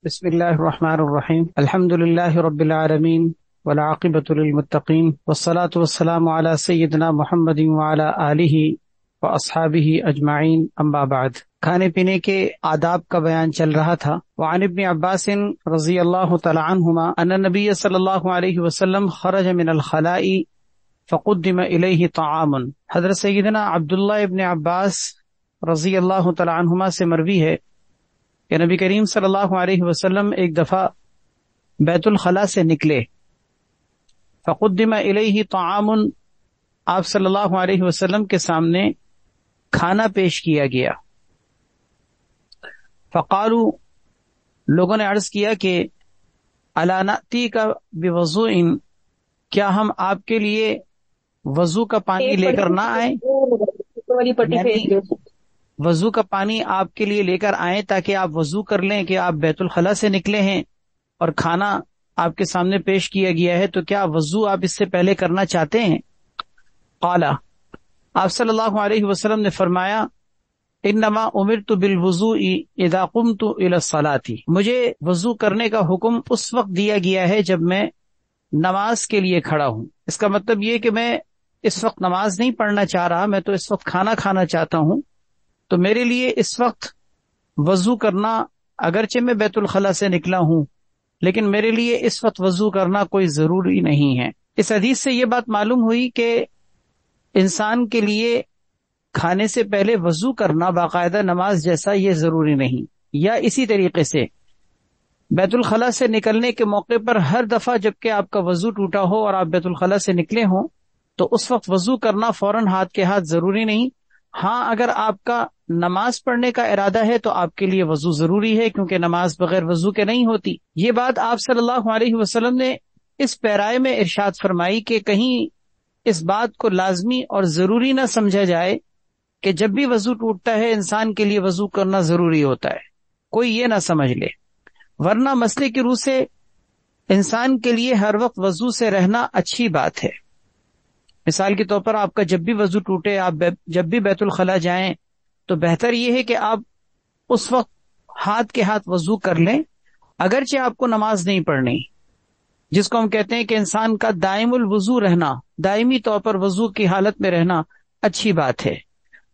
بسم الله الرحمن الرحيم. الحمد لله رب العالمين والعاقبة للمتقين والصلاة والسلام على سيدنا محمد وعلى آله وأصحابه أجمعين. أما بعد، کھانے پینے کے آداب کا بیان چل رہا تھا. وعن ابن عباس رضی اللہ تعالی عنہما ان النبی صلی اللہ علیہ وسلم خرج من الخلاء فقدم الیہ طعام. حضرت سیدنا عبداللہ ابن عباس رضی اللہ تعالی عنہما سے مروی ہے کہ نبی کریم صلی اللہ علیہ وسلم ایک دفعہ بیت الخلاء سے نکلے. فقدم الیہ طعام، آپ صلی اللہ علیہ وسلم کے سامنے کھانا پیش کیا گیا. فقالوا، لوگوں نے عرض کیا کہ الا نأتیک بوضوء، کیا ہم آپ کے لیے وضو کا پانی لے کر نہ آئیں؟ یعنی وضو کا پانی آپ کے لیے لے کر آئیں تاکہ آپ وضو کر لیں کہ آپ بیت الخلاء سے نکلے ہیں اور کھانا آپ کے سامنے پیش کیا گیا ہے، تو کیا وضو آپ اس سے پہلے کرنا چاہتے ہیں؟ قال، آپ صلی اللہ علیہ وسلم نے فرمایا انما امرت بالوضوء اذا قمت الى الصلاة، مجھے وضو کرنے کا حکم اس وقت دیا گیا ہے جب میں نماز کے لیے کھڑا ہوں. اس کا مطلب یہ کہ میں اس وقت نماز نہیں پڑھنا چاہ رہا، میں تو اس وقت کھانا کھانا چاہتا ہوں، تو میرے لیے اس وقت وضو کرنا، اگرچہ میں بیت الخلاء سے نکلا ہوں لیکن میرے لیے اس وقت وضو کرنا کوئی ضروری نہیں ہے. اس حدیث سے یہ بات معلوم ہوئی کہ انسان کے لیے کھانے سے پہلے وضو کرنا باقاعدہ نماز جیسا یہ ضروری نہیں. یا اسی طریقے سے بیت الخلاء سے نکلنے کے موقع پر ہر دفعہ جبکہ آپ کا وضو ٹوٹا ہو اور آپ بیت الخلاء سے نکلے ہوں تو اس وقت وضو کرنا فوراً ہاتھ کے ہاتھ ضروری نہیں. ہاں، اگر آپ کا نماز پڑھنے کا ارادہ ہے تو آپ کے لیے وضو ضروری ہے، کیونکہ نماز بغیر وضو کے نہیں ہوتی. یہ بات آپ صلی اللہ علیہ وسلم نے اس پیرائے میں ارشاد فرمائی کہ کہیں اس بات کو لازمی اور ضروری نہ سمجھا جائے کہ جب بھی وضو ٹوٹتا ہے انسان کے لیے وضو کرنا ضروری ہوتا ہے، کوئی یہ نہ سمجھ لے. ورنہ مسئلے کی روح سے انسان کے لیے ہر وقت وضو سے رہنا اچھی بات ہے. مثال کے طور پر آپ کا جب بھی وضو ٹوٹے، آپ جب بھی بیت الخلاء جائیں تو بہتر یہ ہے کہ آپ اس وقت ہاتھ کے ہاتھ وضو کر لیں، اگرچہ آپ کو نماز نہیں پڑھنی، جس کو ہم کہتے ہیں کہ انسان کا دائم الوضو رہنا، دائمی طور پر وضو کی حالت میں رہنا اچھی بات ہے.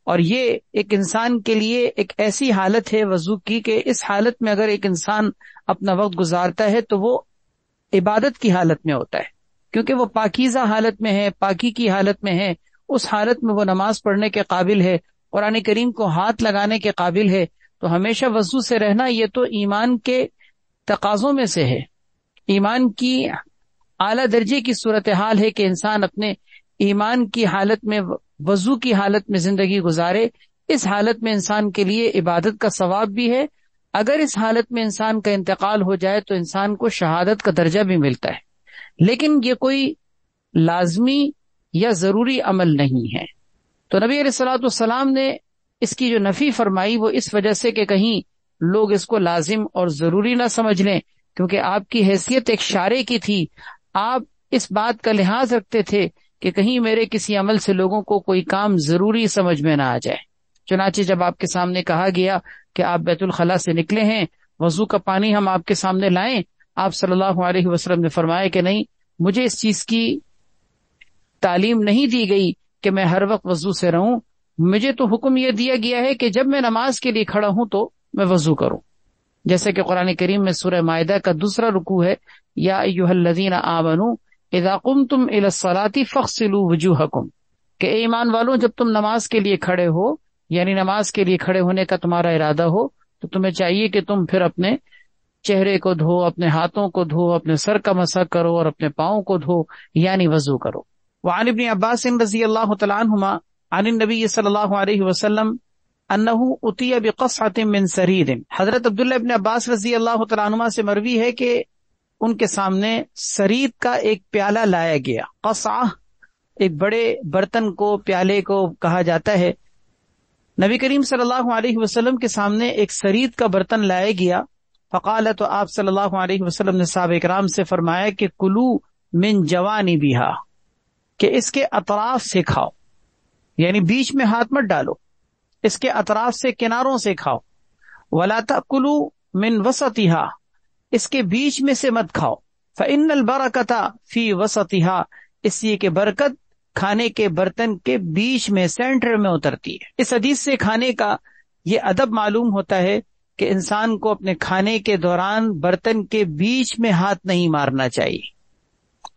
اور یہ ایک انسان کے لیے ایک ایسی حالت ہے وضو کی کہ اس حالت میں اگر ایک انسان اپنا وقت گزارتا ہے تو وہ عبادت کی حالت میں ہوتا ہے، کیونکہ وہ پاکیزہ حالت میں ہے، پاکی کی حالت میں ہے. اس حالت میں وہ نماز پڑھنے کے قابل ہے، قرآن کریم کو ہاتھ لگانے کے قابل ہے. تو ہمیشہ وضو سے رہنا یہ تو ایمان کے تقاضوں میں سے ہے، ایمان کی اعلیٰ درجے کی صورتحال ہے کہ انسان اپنے ایمان کی حالت میں، وضو کی حالت میں زندگی گزارے. اس حالت میں انسان کے لیے عبادت کا ثواب بھی ہے. اگر اس حالت میں انسان کا انتقال ہو جائے تو انسان کو شہادت کا درجہ بھی ملتا ہے، لیکن یہ کوئی لازمی یا ضروری عمل نہیں ہے. تو نبی علیہ الصلوۃ والسلام نے اس کی جو نفی فرمائی وہ اس وجہ سے کہ کہیں لوگ اس کو لازم اور ضروری نہ سمجھ لیں، کیونکہ آپ کی حیثیت ایک شارع کی تھی. آپ اس بات کا لحاظ رکھتے تھے کہ کہیں میرے کسی عمل سے لوگوں کو کوئی کام ضروری سمجھ میں نہ آ جائے. چنانچہ جب آپ کے سامنے کہا گیا کہ آپ بیت الخلاء سے نکلے ہیں، وضو کا پانی ہم آپ کے سامنے لائیں، آپ صلی اللہ علیہ وسلم نے فرمایا کہ نہیں، مجھے اس چیز کی تعلیم نہیں دی گئی کہ میں ہر وقت وضو سے رہوں. مجھے تو حکم یہ دیا گیا ہے کہ جب میں نماز کے لیے کھڑا ہوں تو میں وضو کروں، جیسے کہ قرآن کریم میں سورہ مائدہ کا دوسرا رکوع ہے، یا ایھا الذین آمنوا اذا قمتم الی الصلاۃ فاغسلوا وجوہکم، کہ اے ایمان والوں جب تم نماز کے لیے کھڑے ہو، یعنی نماز کے لیے کھڑے ہونے کا تمہارا ارادہ ہو، تو تمہیں چاہیے کہ تم پھر اپنے چہرے کو دھو، اپنے ہاتھوں کو دھو، اپنے سر کا مسح کرو اور اپنے پاؤں کو دھو، یعنی وضو کرو. وعن ابن عباس رضی اللہ تعالی عنہما عن النبی صلی اللہ علیہ وسلم انہ اتی بقصعۃ من سرید. حضرت عبداللہ ابن عباس رضی اللہ تعالی عنہما سے مروی ہے کہ ان کے سامنے سرید کا ایک پیالہ لایا گیا. قصعہ ایک بڑے برتن کو، پیالے کو کہا جاتا ہے. نبی کریم صلی اللہ علیہ وسلم کے سامنے ایک سرید کا برتن لایا گیا. فقال، تو آپ صلی اللہ علیہ وسلم نے صحابہ کرام سے فرمایا کہ کلو من جوانبھا، کہ اس کے اطراف سے کھاؤ، یعنی بیچ میں ہاتھ مت ڈالو، اس کے اطراف سے، کناروں سے کھاؤ. ولا تأکلوا من وسطھا، اس کے بیچ میں سے مت کھاؤ. فإن البرکۃ فی وسطھا، اس لیے کہ برکت کھانے کے برتن کے بیچ میں، سینٹر میں اترتی ہے. اس حدیث سے کھانے کا یہ ادب معلوم ہوتا ہے کہ انسان کو اپنے کھانے کے دوران برتن کے بیچ میں ہاتھ نہیں مارنا چاہیے.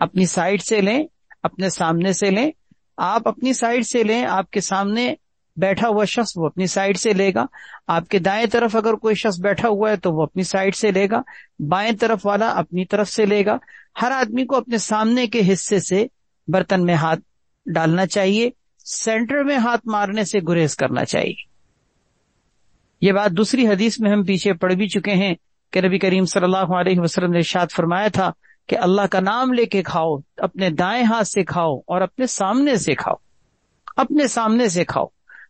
اپنی سائڈ سے لیں، اپنے سامنے سے لیں. آپ اپنی سائڈ سے لیں، آپ کے سامنے بیٹھا ہوا شخص وہ اپنی سائڈ سے لے گا. آپ کے دائیں طرف اگر کوئی شخص بیٹھا ہوا ہے تو وہ اپنی سائڈ سے لے گا، بائیں طرف والا اپنی طرف سے لے گا. ہر آدمی کو اپنے سامنے کے حصے سے برتن میں ہاتھ ڈالنا چاہیے، سینٹر میں ہاتھ مارنے سے گریز کرنا چاہیے. یہ بات دوسری حدیث میں ہم پیچھے پڑھ بھی چکے ہیں کہ نبی کریم صلی اللہ علیہ وسلم نے ارشاد فرمایا تھا کہ اللہ کا نام لے کے کھاؤ، اپنے دائیں ہاتھ سے کھاؤ اور اپنے سامنے سے کھاؤ. اپنے سامنے سے کھاؤ.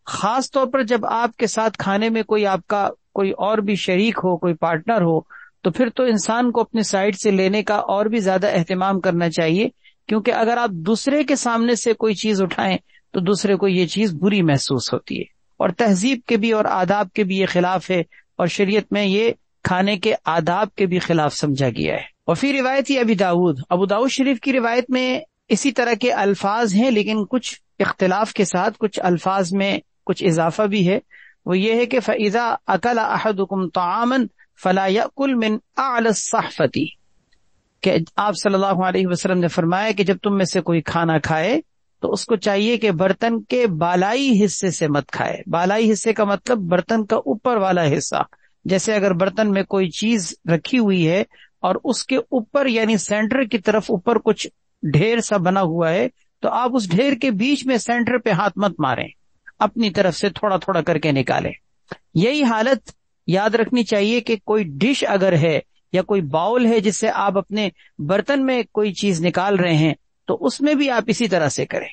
خاص طور پر جب آپ کے ساتھ کھانے میں کوئی آپ کا کوئی اور بھی شریک ہو، کوئی پارٹنر ہو، تو پھر تو انسان کو اپنے سائڈ سے لینے کا اور بھی زیادہ اہتمام کرنا چاہیے، کیونکہ اگر آپ دوسرے کے سامنے سے کوئی چیز اٹھائیں تو دوسرے کو یہ چیز بری محسوس ہوتی ہے، اور تہذیب کے بھی اور آداب کے بھی یہ خلاف ہے، اور شریعت میں یہ کھانے کے آداب کے بھی خلاف سمجھا گیا ہے. وفی روایت ابی داود، ابو داؤد شریف کی روایت میں اسی طرح کے الفاظ ہیں، لیکن کچھ اختلاف کے ساتھ کچھ الفاظ میں کچھ اضافہ بھی ہے. وہ یہ ہے کہ فَإِذَا أَكَلَ أَحَدُكُمْ طَعَامًا فَلَا يَأْكُلْ مِنْ أَعْلَى الصَّحْفَةِ، کہ آپ صلی اللہ علیہ وسلم نے فرمایا کہ جب تم میں سے کوئی کھانا کھائے تو اس کو چاہیے کہ برتن کے بالائی حصے سے مت کھائے. بالائی حصے کا مطلب برتن کا اوپر والا حصہ. جیسے اگر برتن میں کوئی چیز رکھی ہوئی ہے اور اس کے اوپر یعنی سینٹر کی طرف اوپر کچھ ڈھیر سا بنا ہوا ہے، تو آپ اس ڈھیر کے بیچ میں سینٹر پہ ہاتھ مت ماریں، اپنی طرف سے تھوڑا تھوڑا کر کے نکالیں. یہی حالت یاد رکھنی چاہیے کہ کوئی ڈش اگر ہے یا کوئی باؤل ہے جس سے آپ اپنے برتن میں کوئی چیز نکال رہے ہیں، تو اس میں بھی آپ اسی طرح سے کریں.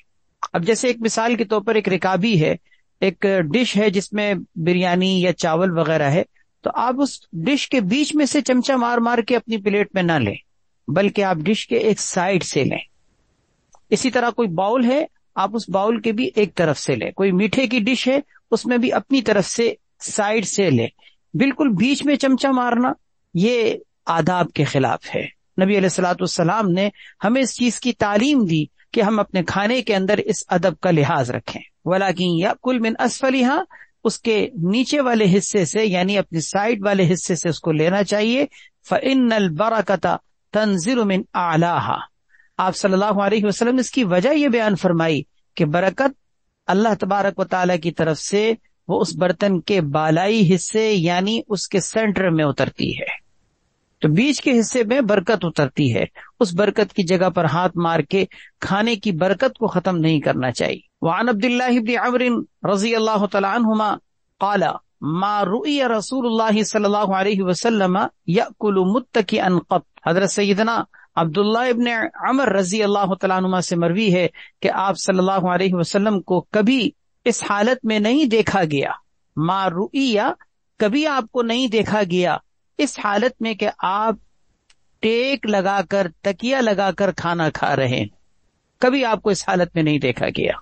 اب جیسے ایک مثال کے طور پر ایک رکابی ہے، ایک ڈش ہے جس میں بریانی یا چاول وغیرہ ہے، تو آپ اس ڈش کے بیچ میں سے چمچہ مار مار کے اپنی پلیٹ میں نہ لیں، بلکہ آپ ڈش کے ایک سائڈ سے لیں. اسی طرح کوئی باؤل ہے، آپ اس باؤل کے بھی ایک طرف سے لیں. کوئی میٹھے کی ڈش ہے، اس میں بھی اپنی طرف سے سائڈ سے لیں. بالکل بیچ میں چمچہ مارنا یہ آداب کے خلاف ہے. نبی علیہ الصلوۃ والسلام نے ہمیں اس چیز کی تعلیم دی کہ ہم اپنے کھانے کے اندر اس ادب کا لحاظ رکھیں. وَلَكِنْ يَأْكُلْ مِنْ أَسْفَلِهَا، اس کے نیچے والے حصے سے یعنی اپنی سائڈ والے حصے سے اس کو لینا چاہیے. فَإِنَّ الْبَرَكَةَ تَنزِلُ مِنْ أَعْلَاهَا، آپ صلی اللہ علیہ وسلم نے اس کی وجہ یہ بیان فرمائی کہ برکت اللہ تبارک و تعالیٰ کی طرف سے وہ اس برتن کے بالائی حصے یعنی اس کے سینٹر میں اترتی ہے. تو بیچ کے حصے میں برکت اترتی ہے، اس برکت کی جگہ پر ہاتھ مار کے کھانے کی برکت کو ختم نہیں کرنا چاہیے. وعن عبد اللہ بن عمرو رضی اللہ تعالی عنہما قال ما رؤی رسول اللہ صلی اللہ علیہ وسلم یأکل متکئا قط. حضرت سیدنا عبداللہ ابن عمر رضی اللہ تعالیٰ عنہ سے مروی ہے کہ آپ صلی اللہ علیہ وسلم کو کبھی اس حالت میں نہیں دیکھا گیا. ما رؤیا، کبھی آپ کو نہیں دیکھا گیا اس حالت میں کہ آپ ٹیک لگا کر تکیہ لگا کر کھانا کھا رہے ہیں. کبھی آپ کو اس حالت میں نہیں دیکھا گیا.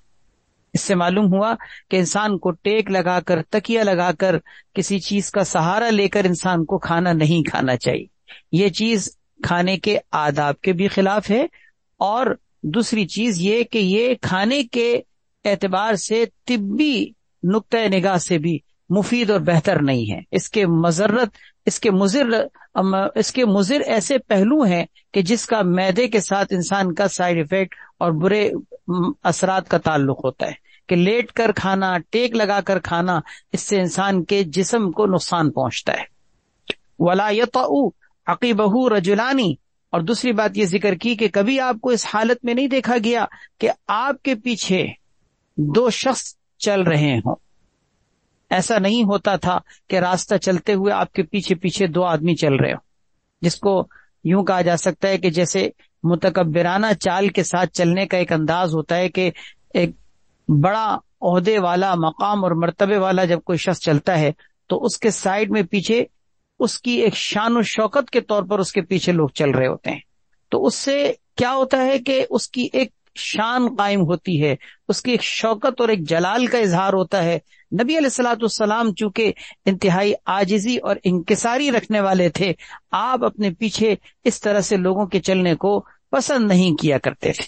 اس سے معلوم ہوا کہ انسان کو ٹیک لگا کر تکیہ لگا کر کسی چیز کا سہارا لے کر انسان کو کھانا نہیں کھانا چاہیے. یہ چیز کھانے کے آداب کے بھی خلاف ہے، اور دوسری چیز یہ کہ یہ کھانے کے اعتبار سے طبی نقطۂ نگاہ سے بھی مفید اور بہتر نہیں ہے. اس کے مضر ایسے پہلو ہیں کہ جس کا معدے کے ساتھ انسان کا سائیڈ ایفیکٹ اور برے اثرات کا تعلق ہوتا ہے کہ لیٹ کر کھانا، ٹیک لگا کر کھانا، اس سے انسان کے جسم کو نقصان پہنچتا ہے. وَلَا يَطَأُ عَقِبَهُ رَجُلَانِ، اور دوسری بات یہ ذکر کی کہ کبھی آپ کو اس حالت میں نہیں دیکھا گیا کہ آپ کے پیچھے دو شخص چل رہے ہوں. ایسا نہیں ہوتا تھا کہ راستہ چلتے ہوئے آپ کے پیچھے پیچھے دو آدمی چل رہے ہوں، جس کو یوں کہا جا سکتا ہے کہ جیسے متکبرانہ چال کے ساتھ چلنے کا ایک انداز ہوتا ہے کہ ایک بڑا عہدے والا، مقام اور مرتبے والا جب کوئی شخص چلتا ہے تو اس کے سائیڈ میں پیچھے اس کی ایک شان و شوکت کے طور پر اس کے پیچھے لوگ چل رہے ہوتے ہیں. تو اس سے کیا ہوتا ہے کہ اس کی ایک شان قائم ہوتی ہے، اس کی ایک شوکت اور ایک جلال کا اظہار ہوتا ہے نبی علیہ الصلوۃ والسلام چونکہ انتہائی عاجزی اور انکساری رکھنے والے تھے، آپ اپنے پیچھے اس طرح سے لوگوں کے چلنے کو پسند نہیں کیا کرتے تھے۔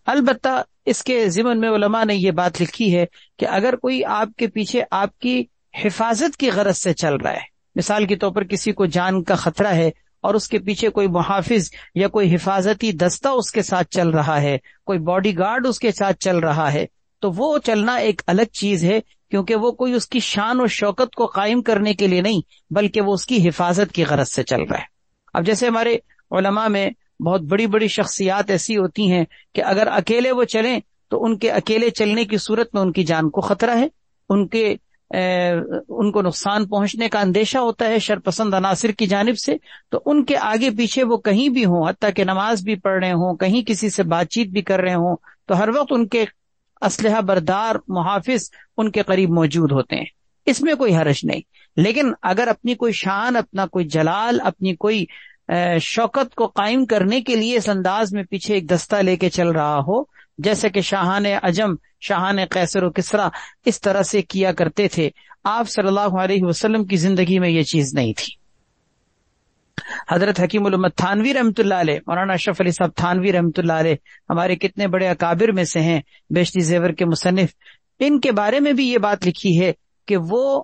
البتہ اس کے ضمن میں علماء نے یہ بات لکھی ہے کہ اگر کوئی آپ کے پیچھے آپ کی حفاظت کی غرض سے چل رہا ہے، مثال کے طور پر کسی کو جان کا خطرہ ہے اور اس کے پیچھے کوئی محافظ یا کوئی حفاظتی دستہ اس کے ساتھ چل رہا ہے، کوئی باڈی گارڈ اس کے ساتھ چل رہا ہے، تو وہ چلنا ایک الگ چیز ہے، کیونکہ وہ کوئی اس کی شان و شوکت کو قائم کرنے کے لیے نہیں، بلکہ وہ اس کی حفاظت کی غرض سے چل رہا ہے۔ اب جیسے ہمارے علماء میں بہت بڑی بڑی شخصیات ایسی ہوتی ہیں کہ اگر اکیلے وہ چلیں تو ان کے اکیلے چلنے کی صورت میں ان کی جان کو خطرہ ہے، ان کو نقصان پہنچنے کا اندیشہ ہوتا ہے شرپسند عناصر کی جانب سے، تو ان کے آگے پیچھے وہ کہیں بھی ہوں، حتیٰ کہ نماز بھی پڑھ رہے ہوں، کہیں کسی سے بات چیت بھی کر رہے ہوں، تو ہر وقت ان کے اسلحہ بردار محافظ ان کے قریب موجود ہوتے ہیں، اس میں کوئی حرج نہیں۔ لیکن اگر اپنی کوئی شان، اپنا کوئی جلال، اپنی کوئی شوکت کو قائم کرنے کے لیے اس انداز میں پیچھے ایک دستہ لے کے چل رہا ہو، جیسے کہ شاہان عجم، شاہان قیصر و کسریٰ اس طرح سے کیا کرتے تھے، آپ صلی اللہ علیہ وسلم کی زندگی میں یہ چیز نہیں تھی۔ حضرت حکیم الامت تھانوی رحمۃ اللہ علیہ، مولانا اشرف علی صاحب تھانوی رحمۃ اللہ علیہ ہمارے کتنے بڑے اکابر میں سے ہیں، بیشتی زیور کے مصنف، ان کے بارے میں بھی یہ بات لکھی ہے کہ وہ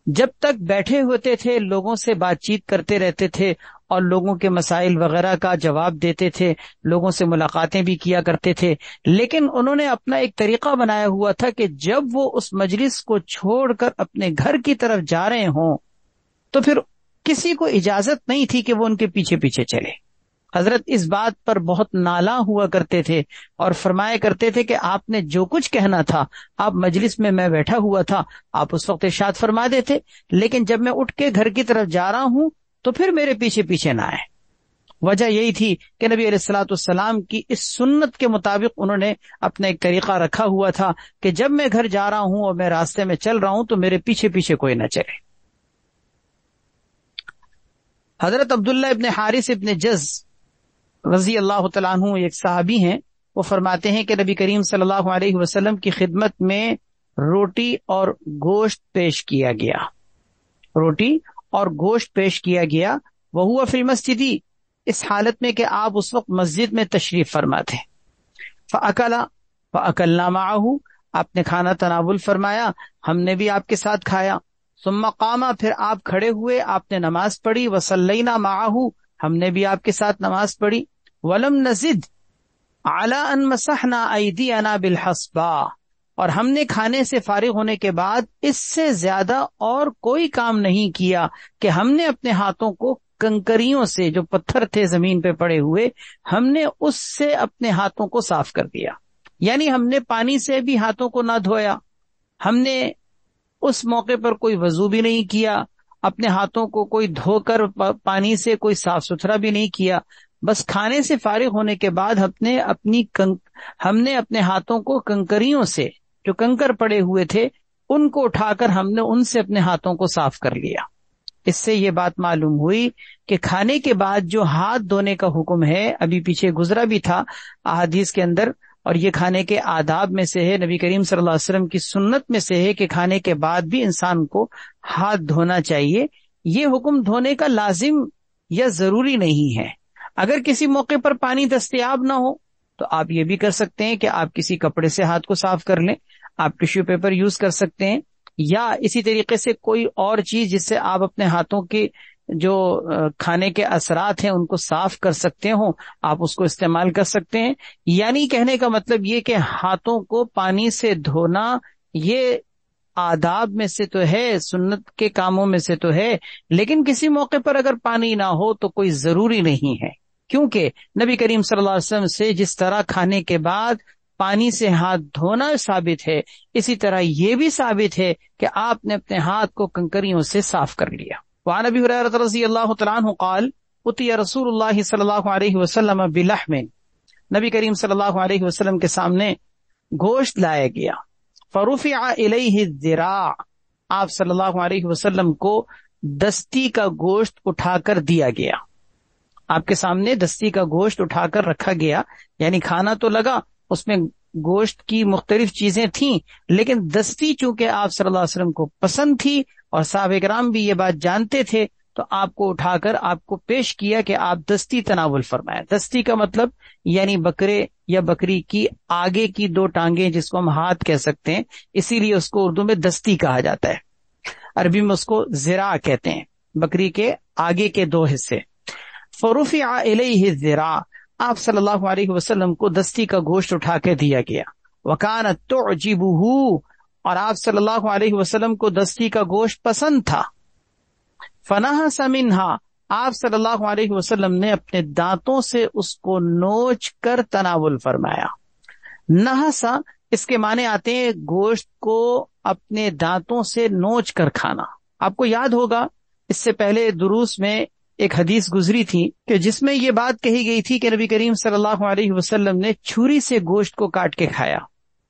جب تک بیٹھے ہوتے تھے لوگوں سے بات چیت کرتے رہتے تھے اور لوگوں کے مسائل وغیرہ کا جواب دیتے تھے، لوگوں سے ملاقاتیں بھی کیا کرتے تھے، لیکن انہوں نے اپنا ایک طریقہ بنایا ہوا تھا کہ جب وہ اس مجلس کو چھوڑ کر اپنے گھر کی طرف جا رہے ہوں تو پھر کسی کو اجازت نہیں تھی کہ وہ ان کے پیچھے پیچھے چلے۔ حضرت اس بات پر بہت نالاں ہوا کرتے تھے اور فرمایا کرتے تھے کہ آپ نے جو کچھ کہنا تھا، آپ مجلس میں بیٹھا ہوا تھا، آپ اس وقت ارشاد فرما دیتے، لیکن جب میں اٹھ کے گھر کی طرف جا رہا ہوں تو پھر میرے پیچھے پیچھے نہ آئے۔ وجہ یہی تھی کہ نبی علیہ الصلوۃ والسلام کی اس سنت کے مطابق انہوں نے اپنا ایک طریقہ رکھا ہوا تھا کہ جب میں گھر جا رہا ہوں اور میں راستے میں چل رہا ہوں تو میرے پیچھے پیچھے کوئی نہ چلے۔ حضرت عبداللہ ابن حارث ابن جز رضی اللہ تعالیٰ عنہ ایک صحابی ہیں، وہ فرماتے ہیں کہ نبی کریم صلی اللہ علیہ وسلم کی خدمت میں روٹی اور گوشت پیش کیا گیا، روٹی اور گوشت پیش کیا گیا، وہو فی المسجد، اس حالت میں کہ آپ اس وقت مسجد میں تشریف فرما تھے۔ فأکلنا معہ، آپ نے کھانا تناول فرمایا، ہم نے بھی آپ کے ساتھ کھایا۔ ثم قام، پھر آپ کھڑے ہوئے، آپ نے نماز پڑھی۔ وصلینا معہ، ہم نے بھی آپ کے ساتھ نماز پڑھی۔ ولم نزد علی ان مسحنا ایدینا بالحصباء، اور ہم نے کھانے سے فارغ ہونے کے بعد اس سے زیادہ اور کوئی کام نہیں کیا کہ ہم نے اپنے ہاتھوں کو کنکریوں سے، جو پتھر تھے زمین پہ پڑے ہوئے، ہم نے اس سے اپنے ہاتھوں کو صاف کر دیا۔ یعنی ہم نے پانی سے بھی ہاتھوں کو نہ دھویا، ہم نے اس موقع پر کوئی وضو بھی نہیں کیا، اپنے ہاتھوں کو کوئی دھو کر پانی سے کوئی صاف ستھرا بھی نہیں کیا، بس کھانے سے فارغ ہونے کے بعد ہم نے اپنے ہاتھوں کو کنکریوں سے، جو کنکر پڑے ہوئے تھے، ان کو اٹھا کر ہم نے ان سے اپنے ہاتھوں کو صاف کر لیا۔ اس سے یہ بات معلوم ہوئی کہ کھانے کے بعد جو ہاتھ دھونے کا حکم ہے، ابھی پیچھے گزرا بھی تھا احادیث کے اندر، اور یہ کھانے کے آداب میں سے ہے، نبی کریم صلی اللہ علیہ وسلم کی سنت میں سے ہے کہ کھانے کے بعد بھی انسان کو ہاتھ دھونا چاہیے۔ یہ حکم دھونے کا لازم یا ضروری نہیں ہے۔ اگر کسی موقع پر پانی دستیاب نہ ہو تو آپ یہ بھی کر سکتے ہیں کہ آپ کسی کپڑے سے ہاتھ کو صاف کر لیں، آپ ٹیشو پیپر یوز کر سکتے ہیں، یا اسی طریقے سے کوئی اور چیز جس سے آپ اپنے ہاتھوں کے جو کھانے کے اثرات ہیں ان کو صاف کر سکتے ہوں، آپ اس کو استعمال کر سکتے ہیں۔ یعنی کہنے کا مطلب یہ کہ ہاتھوں کو پانی سے دھونا یہ آداب میں سے تو ہے، سنت کے کاموں میں سے تو ہے، لیکن کسی موقع پر اگر پانی نہ ہو تو کوئی ضروری نہیں ہے، کیونکہ نبی کریم صلی اللہ علیہ وسلم سے جس طرح کھانے کے بعد پانی سے ہاتھ دھونا ثابت ہے، اسی طرح یہ بھی ثابت ہے کہ آپ نے اپنے ہاتھ کو کنکریوں سے صاف کر لیا۔ وعن ابی ہریرہ رضی اللہ تعالیٰ عنہ قال اتی رسول اللہ صلی اللہ علیہ وسلم بلحم، نبی کریم صلی اللہ علیہ وسلم کے سامنے گوشت لایا گیا، فرفع الیہ الذراع، آپ صلی اللہ علیہ وسلم کو دستی کا گوشت اٹھا کر دیا گیا، آپ کے سامنے دستی کا گوشت اٹھا کر رکھا گیا، یعنی کھانا تو لگا، اس میں گوشت کی مختلف چیزیں تھیں، لیکن دستی چونکہ آپ صلی اللہ علیہ وسلم کو پسند تھی اور صحابہ کرام بھی یہ بات جانتے تھے، تو آپ کو اٹھا کر آپ کو پیش کیا کہ آپ دستی تناول فرمائیں۔ دستی کا مطلب یعنی بکرے یا بکری کی آگے کی دو ٹانگیں، جس کو ہم ہاتھ کہہ سکتے ہیں، اسی لیے اس کو اردو میں دستی کہا جاتا ہے، عربی میں اس کو ذراع کہتے ہیں، بکری کے آگے کے دو حصے۔ فرفع الیہ الذراع، آپ صلی اللہ علیہ وسلم کو دستی کا گوشت اٹھا کے دیا گیا۔ وکانت تعجبہ، اور آپ صلی اللہ علیہ وسلم کو دستی کا گوشت پسند تھا۔ فنہس منہا، آپ صلی اللہ علیہ وسلم نے اپنے دانتوں سے اس کو نوچ کر تناول فرمایا۔ نہسا اس کے معنی آتے ہیں گوشت کو اپنے دانتوں سے نوچ کر کھانا۔ آپ کو یاد ہوگا اس سے پہلے دروس میں ایک حدیث گزری تھی کہ جس میں یہ بات کہی گئی تھی کہ نبی کریم صلی اللہ علیہ وسلم نے چھری سے گوشت کو کاٹ کے کھایا۔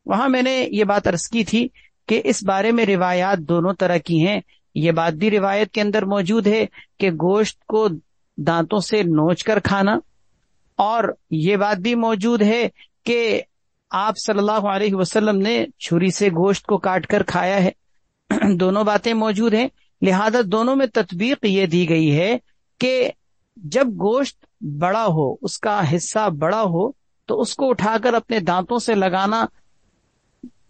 وہاں میں نے یہ بات عرض کی تھی کہ اس بارے میں روایات دونوں طرح کی ہیں۔ یہ بات بھی روایت کے اندر موجود ہے کہ گوشت کو دانتوں سے نوچ کر کھانا، اور یہ بات بھی موجود ہے کہ آپ صلی اللہ علیہ وسلم نے چھری سے گوشت کو کاٹ کر کھایا ہے۔ دونوں باتیں موجود ہیں، لہذا دونوں میں تطبیق یہ دی گئی ہے کہ جب گوشت بڑا ہو، اس کا حصہ بڑا ہو، تو اس کو اٹھا کر اپنے دانتوں سے لگانا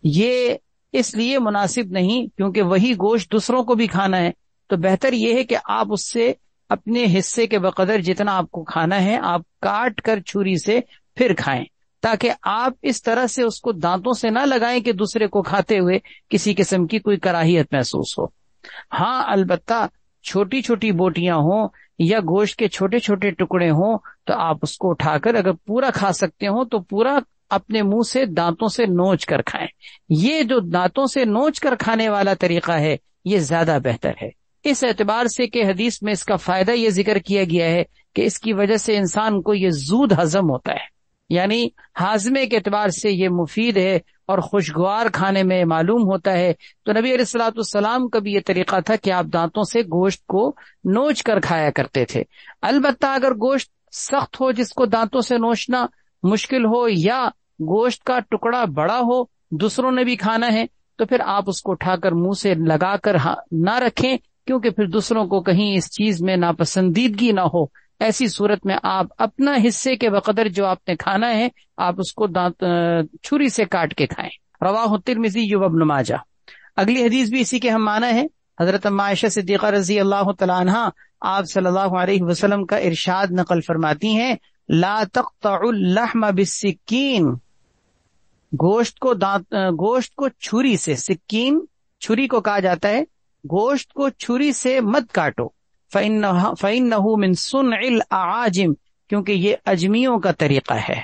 یہ اس لیے مناسب نہیں، کیونکہ وہی گوشت دوسروں کو بھی کھانا ہے، تو بہتر یہ ہے کہ آپ اس سے اپنے حصے کے بقدر جتنا آپ کو کھانا ہے آپ کاٹ کر چھری سے پھر کھائیں، تاکہ آپ اس طرح سے اس کو دانتوں سے نہ لگائیں کہ دوسرے کو کھاتے ہوئے کسی قسم کی کوئی کراہیت محسوس ہو۔ ہاں البتہ چھوٹی چھوٹی بوٹیاں ہوں یا گوشت کے چھوٹے چھوٹے ٹکڑے ہوں تو آپ اس کو اٹھا کر اگر پورا کھا سکتے ہوں تو پورا اپنے منہ سے دانتوں سے نوچ کر کھائیں۔ یہ جو دانتوں سے نوچ کر کھانے والا طریقہ ہے یہ زیادہ بہتر ہے، اس اعتبار سے کہ حدیث میں اس کا فائدہ یہ ذکر کیا گیا ہے کہ اس کی وجہ سے انسان کو یہ زود ہضم ہوتا ہے، یعنی ہاضمے کے اعتبار سے یہ مفید ہے اور خوشگوار کھانے میں معلوم ہوتا ہے۔ تو نبی علیہ الصلوۃ والسلام کا بھی یہ طریقہ تھا کہ آپ دانتوں سے گوشت کو نوچ کر کھایا کرتے تھے۔ البتہ اگر گوشت سخت ہو جس کو دانتوں سے نوچنا مشکل ہو، یا گوشت کا ٹکڑا بڑا ہو دوسروں نے بھی کھانا ہے، تو پھر آپ اس کو اٹھا کر منہ سے لگا کر نہ رکھیں، کیونکہ پھر دوسروں کو کہیں اس چیز میں ناپسندیدگی نہ ہو۔ ایسی صورت میں آپ اپنا حصے کے بقدر جو آپ نے کھانا ہے آپ اس کو چھری سے کاٹ کے کھائیں۔ رواہ الترمذی و ابن ماجہ۔ اگلی حدیث بھی اسی کے ہم معنی ہے۔ حضرت ام عائشہ صدیقہ رضی اللہ تعالی عنہا آپ صلی اللہ علیہ وسلم کا ارشاد نقل فرماتی ہیں، لا تقطع اللحم بالسکین، گوشت کو چھری سے، سکین چھری کو کہا جاتا ہے، گوشت کو چھری سے مت کاٹو، فَإِنَّهُ مِن صُنْعِ الْأَعَاجِمِ، کیونکہ یہ اجمیوں کا طریقہ ہے۔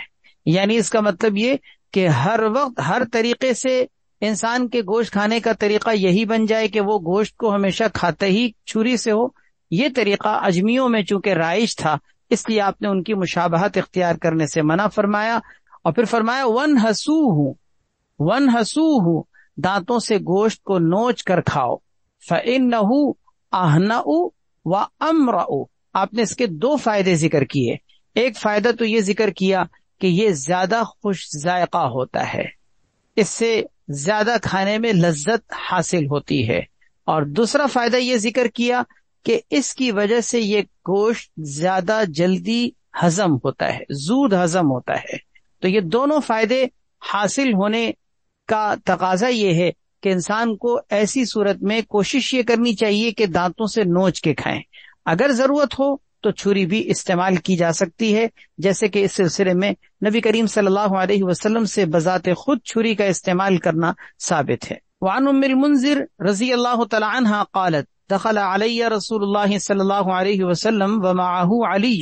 یعنی اس کا مطلب یہ کہ ہر وقت ہر طریقے سے انسان کے گوشت کھانے کا طریقہ یہی بن جائے کہ وہ گوشت کو ہمیشہ کھاتا ہی چھری سے ہو، یہ طریقہ اجمیوں میں چونکہ رائج تھا اس لیے آپ نے ان کی مشابہت اختیار کرنے سے منع فرمایا، اور پھر فرمایا وَانْحَسُوهُ، دانتوں سے گوشت کو نوچ کر کھاؤ، فَإِنَّهُ أَهْنَأُ وَأَمْرَأُ، آپ نے اس کے دو فائدے ذکر کیے۔ ایک فائدہ تو یہ ذکر کیا کہ یہ زیادہ خوش ذائقہ ہوتا ہے، اس سے زیادہ کھانے میں لذت حاصل ہوتی ہے، اور دوسرا فائدہ یہ ذکر کیا کہ اس کی وجہ سے یہ گوشت زیادہ جلدی ہضم ہوتا ہے، زود ہضم ہوتا ہے۔ تو یہ دونوں فائدے حاصل ہونے کا تقاضا یہ ہے کہ انسان کو ایسی صورت میں کوشش یہ کرنی چاہیے کہ دانتوں سے نوچ کے کھائیں، اگر ضرورت ہو تو چھری بھی استعمال کی جا سکتی ہے، جیسے کہ اس سلسلے میں نبی کریم صلی اللہ علیہ وسلم سے بذات خود چھری کا استعمال کرنا ثابت ہے۔ وعن ام المنذر رضی اللہ تعالی عنہا قالت دخل علی رسول اللہ صلی اللہ علیہ وسلم ومعہ علی،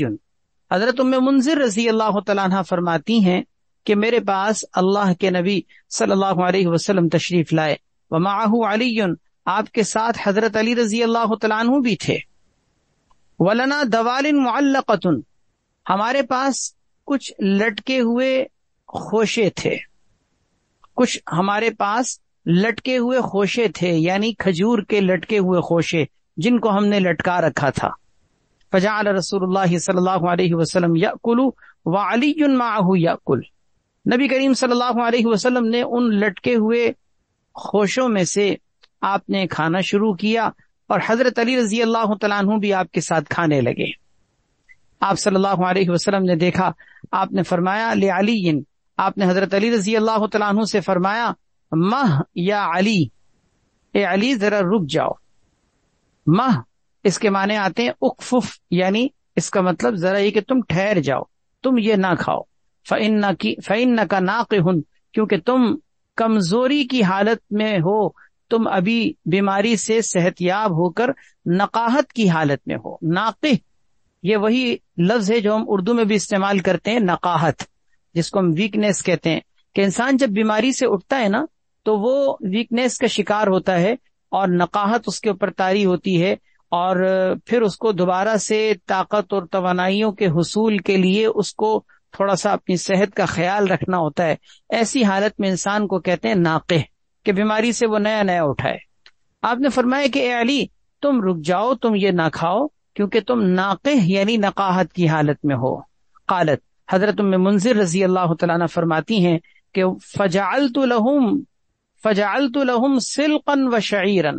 حضرت ام منذر رضی اللہ تعالی عنہا فرماتی ہیں کہ میرے پاس اللہ کے نبی صلی اللہ علیہ وسلم تشریف لائے، ومعہ علی، آپ کے ساتھ حضرت علی رضی اللہ تعالیٰ عنہ بھی تھے، ولنا دوال معلقۃ، ہمارے پاس کچھ لٹکے ہوئے خوشے تھے، کچھ ہمارے پاس لٹکے ہوئے خوشے تھے، یعنی کھجور کے لٹکے ہوئے خوشے جن کو ہم نے لٹکا رکھا تھا۔ فجعل رسول اللہ صلی اللہ علیہ وسلم یأکل وعلی معہ یأکل، نبی کریم صلی اللہ علیہ وسلم نے ان لٹکے ہوئے خوشوں میں سے آپ نے کھانا شروع کیا اور حضرت علی رضی اللہ تعالیٰ عنہ بھی آپ کے ساتھ کھانے لگے۔ آپ صلی اللہ علیہ وسلم نے دیکھا، آپ نے فرمایا لعلی، آپ نے حضرت علی رضی اللہ تعالیٰ عنہ سے فرمایا مہ یا علی، اے علی ذرا رک جاؤ۔ مہ اس کے معنی آتے ہیں اکفف، یعنی اس کا مطلب ذرا یہ کہ تم ٹھہر جاؤ، تم یہ نہ کھاؤ۔ فإنک ناقح، کیونکہ تم کمزوری کی حالت میں ہو، تم ابھی بیماری سے صحت یاب ہو کر نقاہت کی حالت میں ہو۔ ناقح یہ وہی لفظ ہے جو ہم اردو میں بھی استعمال کرتے ہیں، نقاہت، جس کو ہم ویکنیس کہتے ہیں، کہ انسان جب بیماری سے اٹھتا ہے نا تو وہ ویکنیس کا شکار ہوتا ہے اور نقاہت اس کے اوپر طاری ہوتی ہے، اور پھر اس کو دوبارہ سے طاقت اور توانائیوں کے حصول کے لیے اس کو تھوڑا سا اپنی صحت کا خیال رکھنا ہوتا ہے۔ ایسی حالت میں انسان کو کہتے ہیں ناقح، کہ بیماری سے وہ نیا نیا اٹھا ہے۔ آپ نے فرمایا کہ اے علی تم رک جاؤ، تم یہ نہ کھاؤ کیونکہ تم ناقح یعنی نقاہت کی حالت میں ہو۔ قالت، حضرت ام منذر رضی اللہ تعالیٰ عنہ فرماتی ہیں کہ فجعلت لهم سلقا وشعیرا،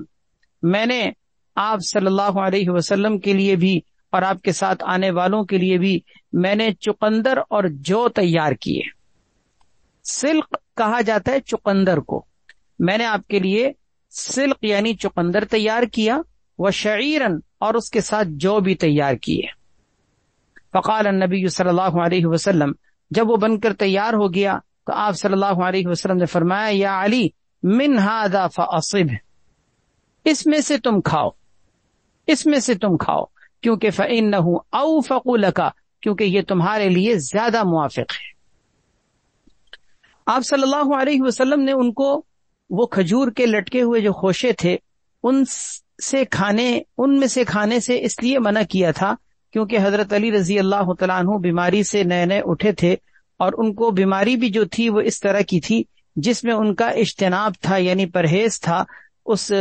میں نے آپ صلی اللہ علیہ وسلم کے لیے بھی اور آپ کے ساتھ آنے والوں کے لیے بھی میں نے چقندر اور جو تیار کیے۔ سلق کہا جاتا ہے چقندر کو، میں نے آپ کے لیے سلق یعنی چقندر تیار کیا، وشعیرا اور اس کے ساتھ جو بھی تیار کیے۔ فقال النبی صلی اللہ علیہ وسلم، جب وہ بن کر تیار ہو گیا تو آپ صلی اللہ علیہ وسلم نے فرمایا یا علی من ھذا فاصب، اس میں سے تم کھاؤ، اس میں سے تم کھاؤ، کیونکہ فإنہ اوفق لک، کیونکہ یہ تمہارے لیے زیادہ موافق ہے۔ آپ صلی اللہ علیہ وسلم نے ان کو وہ کھجور کے لٹکے ہوئے جو خوشے تھے ان میں سے کھانے سے اس لیے منع کیا تھا کیونکہ حضرت علی رضی اللہ تعالیٰ عنہ بیماری سے نئے نئے اٹھے تھے، اور ان کو بیماری بھی جو تھی وہ اس طرح کی تھی جس میں ان کا اجتناب تھا، یعنی پرہیز تھا اس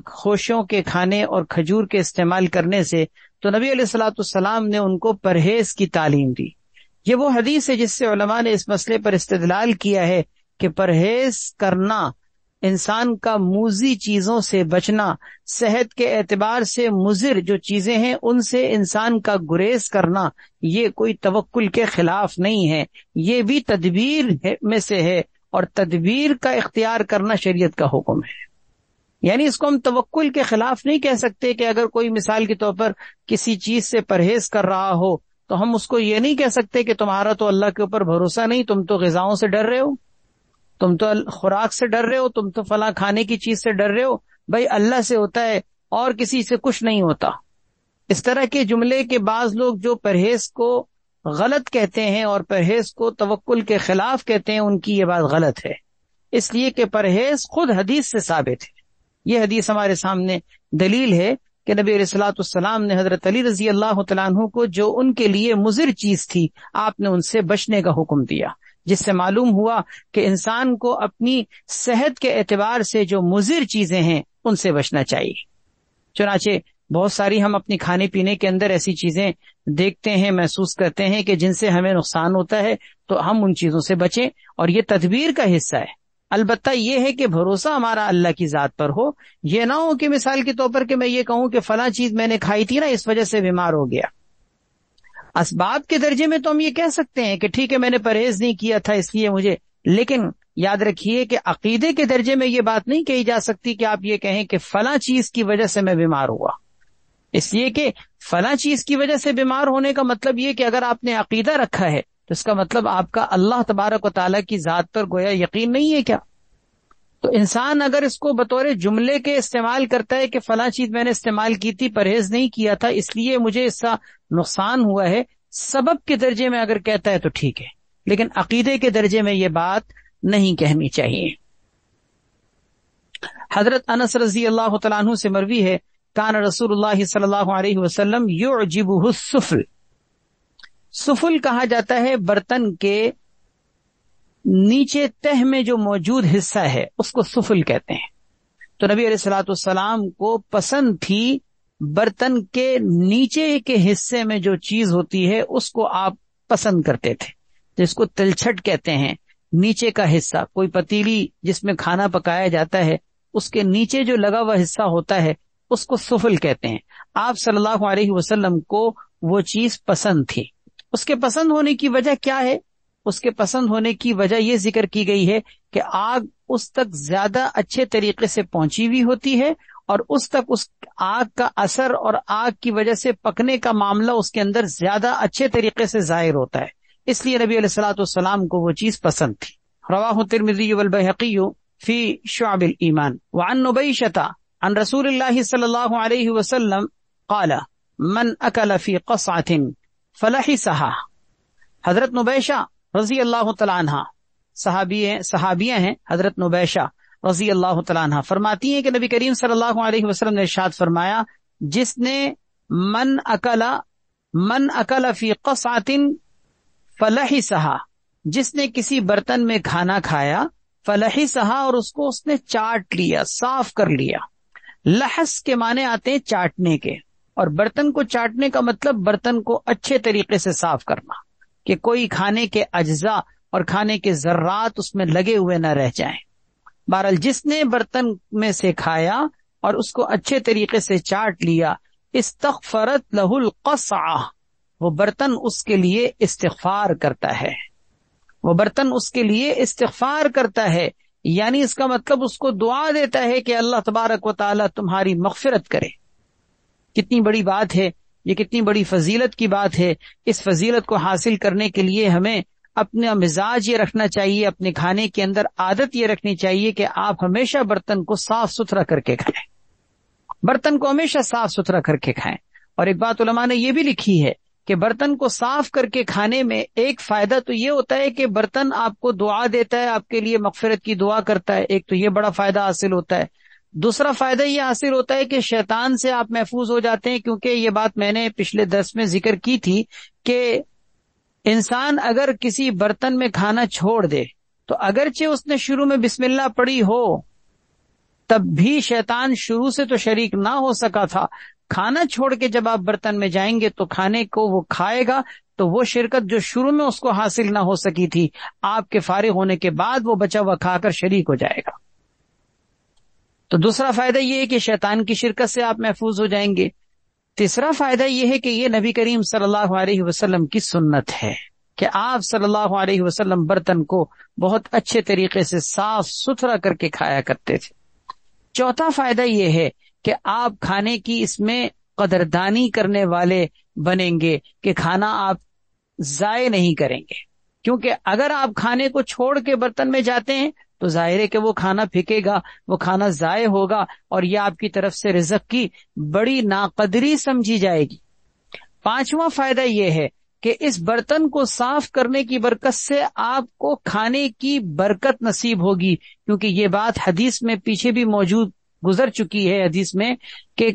خوشوں کے کھانے اور کھجور کے استعمال کرنے سے۔ تو نبی علیہ الصلوۃ والسلام نے ان کو پرہیز کی تعلیم دی۔ یہ وہ حدیث ہے جس سے علماء نے اس مسئلے پر استدلال کیا ہے کہ پرہیز کرنا، انسان کا موذی چیزوں سے بچنا، صحت کے اعتبار سے مضر جو چیزیں ہیں ان سے انسان کا گریز کرنا، یہ کوئی توکل کے خلاف نہیں ہے، یہ بھی تدبیر میں سے ہے، اور تدبیر کا اختیار کرنا شریعت کا حکم ہے۔ یعنی اس کو ہم توکل کے خلاف نہیں کہہ سکتے کہ اگر کوئی مثال کے طور پر کسی چیز سے پرہیز کر رہا ہو تو ہم اس کو یہ نہیں کہہ سکتے کہ تمہارا تو اللہ کے اوپر بھروسہ نہیں، تم تو غذاؤں سے ڈر رہے ہو، تم تو خوراک سے ڈر رہے ہو، تم تو فلاں کھانے کی چیز سے ڈر رہے ہو، بھائی اللہ سے ہوتا ہے اور کسی سے کچھ نہیں ہوتا۔ اس طرح کے جملے کے بعض لوگ جو پرہیز کو غلط کہتے ہیں اور پرہیز کو توکل کے خلاف کہتے ہیں، ان کی یہ بات غلط ہے، اس لیے کہ پرہیز خود حدیث سے ثابت ہے۔ یہ حدیث ہمارے سامنے دلیل ہے کہ نبی علیہ الصلوۃ والسلام نے حضرت علی رضی اللہ تعالیٰ عنہ کو جو ان کے لیے مضر چیز تھی آپ نے ان سے بچنے کا حکم دیا، جس سے معلوم ہوا کہ انسان کو اپنی صحت کے اعتبار سے جو مضر چیزیں ہیں ان سے بچنا چاہیے۔ چنانچہ بہت ساری ہم اپنی کھانے پینے کے اندر ایسی چیزیں دیکھتے ہیں، محسوس کرتے ہیں کہ جن سے ہمیں نقصان ہوتا ہے، تو ہم ان چیزوں سے بچیں، اور یہ تدبیر کا حصہ ہے۔ البتہ یہ ہے کہ بھروسہ ہمارا اللہ کی ذات پر ہو، یہ نہ ہو کہ مثال کے طور پر کہ میں یہ کہوں کہ فلاں چیز میں نے کھائی تھی نا اس وجہ سے بیمار ہو گیا۔ اسباب کے درجے میں تو ہم یہ کہہ سکتے ہیں کہ ٹھیک ہے میں نے پرہیز نہیں کیا تھا اس لیے مجھے، لیکن یاد رکھیے کہ عقیدے کے درجے میں یہ بات نہیں کہی جا سکتی کہ آپ یہ کہیں کہ فلاں چیز کی وجہ سے میں بیمار ہوا، اس لیے کہ فلاں چیز کی وجہ سے بیمار ہونے کا مطلب یہ کہ اگر آپ نے عقیدہ رکھا ہے تو اس کا مطلب آپ کا اللہ تبارک و تعالیٰ کی ذات پر گویا یقین نہیں ہے کیا؟ تو انسان اگر اس کو بطور جملے کے استعمال کرتا ہے کہ فلاں چیز میں نے استعمال کی تھی، پرہیز نہیں کیا تھا اس لیے مجھے اس کا نقصان ہوا ہے، سبب کے درجے میں اگر کہتا ہے تو ٹھیک ہے، لیکن عقیدے کے درجے میں یہ بات نہیں کہنی چاہیے۔ حضرت انس رضی اللہ تعالیٰ عنہ سے مروی ہے کان رسول اللہ صلی اللہ علیہ وسلم یعجبہ السفل، سفل کہا جاتا ہے برتن کے نیچے تہ میں جو موجود حصہ ہے اس کو سفل کہتے ہیں۔ تو نبی علیہ الصلوۃ والسلام کو پسند تھی برتن کے نیچے کے حصے میں جو چیز ہوتی ہے اس کو آپ پسند کرتے تھے، جس کو تلچھٹ کہتے ہیں، نیچے کا حصہ، کوئی پتیلی جس میں کھانا پکایا جاتا ہے اس کے نیچے جو لگا ہوا حصہ ہوتا ہے اس کو سفل کہتے ہیں. آپ صلی اللہ علیہ وسلم کو وہ چیز پسند تھی. اس کے پسند ہونے کی وجہ کیا ہے؟ اس کے پسند ہونے کی وجہ یہ ذکر کی گئی ہے کہ آگ اس تک زیادہ اچھے طریقے سے پہنچی ہوئی ہوتی ہے اور اس تک اس آگ کا اثر اور آگ کی وجہ سے پکنے کا معاملہ اس کے اندر زیادہ اچھے طریقے سے ظاہر ہوتا ہے. اس لیے نبی علیہ الصلوۃ والسلام کو وہ چیز پسند تھی. رواہ الترمذی والبیہقی فی شعب الایمان وعن نبیشۃ عن رسول اللہ صلی اللہ علیہ وسلم قال من اکل فی قصعۃ فلحسها. حضرت نبیشہ رضی اللہ تعالیٰ عنہ صحابیہ ہیں. حضرت نبیشہ رضی اللہ تعالیٰ عنہ فرماتی ہیں کہ نبی کریم صلی اللہ علیہ وسلم نے ارشاد فرمایا، جس نے من اکل فی قصعۃ فلحسها، جس نے کسی برتن میں کھانا کھایا، فلحسها، اور اس کو اس نے چاٹ لیا، صاف کر لیا. لحس کے معنی آتے ہیں چاٹنے کے، اور برتن کو چاٹنے کا مطلب برتن کو اچھے طریقے سے صاف کرنا، کہ کوئی کھانے کے اجزاء اور کھانے کے ذرات اس میں لگے ہوئے نہ رہ جائیں. بہرحال جس نے برتن میں سے کھایا اور اس کو اچھے طریقے سے چاٹ لیا، استغفرت لہ القصعہ، وہ برتن اس کے لیے استغفار کرتا ہے. وہ برتن اس کے لیے استغفار کرتا ہے، یعنی اس کا مطلب اس کو دعا دیتا ہے کہ اللہ تبارک و تعالی تمہاری مغفرت کرے. کتنی بڑی بات ہے یہ، کتنی بڑی فضیلت کی بات ہے. اس فضیلت کو حاصل کرنے کے لیے ہمیں اپنا مزاج یہ رکھنا چاہیے، اپنے کھانے کے اندر عادت یہ رکھنی چاہیے کہ آپ ہمیشہ برتن کو صاف ستھرا کر کے کھائیں. برتن کو ہمیشہ صاف ستھرا کر کے کھائیں. اور ایک بات علماء نے یہ بھی لکھی ہے کہ برتن کو صاف کر کے کھانے میں ایک فائدہ تو یہ ہوتا ہے کہ برتن آپ کو دعا دیتا ہے، آپ کے لیے مغفرت کی دعا کرتا ہے. ایک تو یہ بڑا فائدہ حاصل ہوتا ہے. دوسرا فائدہ یہ حاصل ہوتا ہے کہ شیطان سے آپ محفوظ ہو جاتے ہیں، کیونکہ یہ بات میں نے پچھلے درس میں ذکر کی تھی کہ انسان اگر کسی برتن میں کھانا چھوڑ دے تو اگرچہ اس نے شروع میں بسم اللہ پڑھی ہو، تب بھی شیطان شروع سے تو شریک نہ ہو سکا تھا. کھانا چھوڑ کے جب آپ برتن میں جائیں گے تو کھانے کو وہ کھائے گا، تو وہ شرکت جو شروع میں اس کو حاصل نہ ہو سکی تھی، آپ کے فارغ ہونے کے بعد وہ بچا ہوا کھا کر شریک ہو جائے گا. تو دوسرا فائدہ یہ ہے کہ شیطان کی شرکت سے آپ محفوظ ہو جائیں گے. تیسرا فائدہ یہ ہے کہ یہ نبی کریم صلی اللہ علیہ وسلم کی سنت ہے کہ آپ صلی اللہ علیہ وسلم برتن کو بہت اچھے طریقے سے صاف ستھرا کر کے کھایا کرتے تھے. چوتھا فائدہ یہ ہے کہ آپ کھانے کی اس میں قدردانی کرنے والے بنیں گے کہ کھانا آپ ضائع نہیں کریں گے. کیونکہ اگر آپ کھانے کو چھوڑ کے برتن میں جاتے ہیں تو ظاہر ہے کہ وہ کھانا پھینکے گا، وہ کھانا ضائع ہوگا، اور یہ آپ کی طرف سے رزق کی بڑی ناقدری سمجھی جائے گی. پانچواں فائدہ یہ ہے کہ اس برتن کو صاف کرنے کی برکت سے آپ کو کھانے کی برکت نصیب ہوگی، کیونکہ یہ بات حدیث میں پیچھے بھی موجود گزر چکی ہے حدیث میں کہ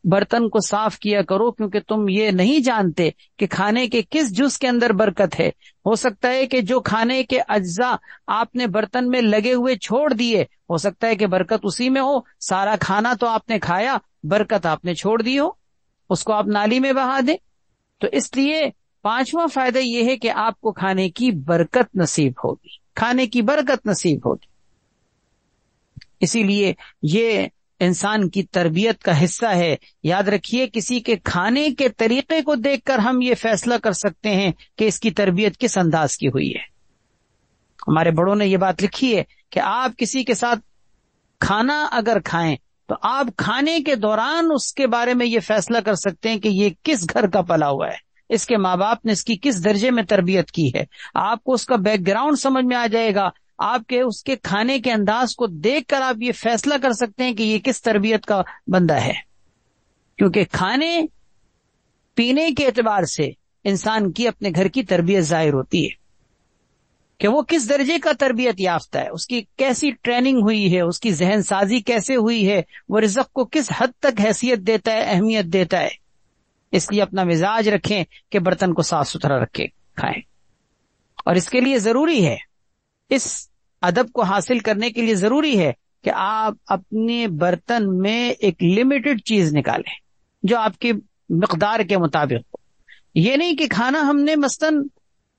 برتن کو صاف کیا کرو، کیونکہ تم یہ نہیں جانتے کہ کھانے کے کس جز کے اندر برکت ہے. ہو سکتا ہے کہ جو کھانے کے اجزاء آپ نے برتن میں لگے ہوئے چھوڑ دیے، ہو سکتا ہے کہ برکت اسی میں ہو. سارا کھانا تو آپ نے کھایا، برکت آپ نے چھوڑ دی ہو، اس کو آپ نالی میں بہا دیں. تو اس لیے پانچواں فائدہ یہ ہے کہ آپ کو کھانے کی برکت نصیب ہوگی، کھانے کی برکت نصیب ہوگی. اسی لیے یہ انسان کی تربیت کا حصہ ہے. یاد رکھیے، کسی کے کھانے کے طریقے کو دیکھ کر ہم یہ فیصلہ کر سکتے ہیں کہ اس کی تربیت کس انداز کی ہوئی ہے. ہمارے بڑوں نے یہ بات لکھی ہے کہ آپ کسی کے ساتھ کھانا اگر کھائیں تو آپ کھانے کے دوران اس کے بارے میں یہ فیصلہ کر سکتے ہیں کہ یہ کس گھر کا پلا ہوا ہے، اس کے ماں باپ نے اس کی کس درجے میں تربیت کی ہے. آپ کو اس کا بیک گراؤنڈ سمجھ میں آ جائے گا. آپ کے اس کے کھانے کے انداز کو دیکھ کر آپ یہ فیصلہ کر سکتے ہیں کہ یہ کس تربیت کا بندہ ہے. کیونکہ کھانے پینے کے اعتبار سے انسان کی اپنے گھر کی تربیت ظاہر ہوتی ہے کہ وہ کس درجے کا تربیت یافتہ ہے، اس کی کیسی ٹریننگ ہوئی ہے، اس کی ذہن سازی کیسے ہوئی ہے، وہ رزق کو کس حد تک حیثیت دیتا ہے، اہمیت دیتا ہے. اس لیے اپنا مزاج رکھیں کہ برتن کو صاف ستھرا رکھ کے کھائیں. اور اس کے لیے ضروری ہے، اس ادب کو حاصل کرنے کے لیے ضروری ہے کہ آپ اپنے برتن میں ایک لمیٹڈ چیز نکالیں جو آپ کی مقدار کے مطابق ہو. یہ نہیں کہ کھانا ہم نے مثلاً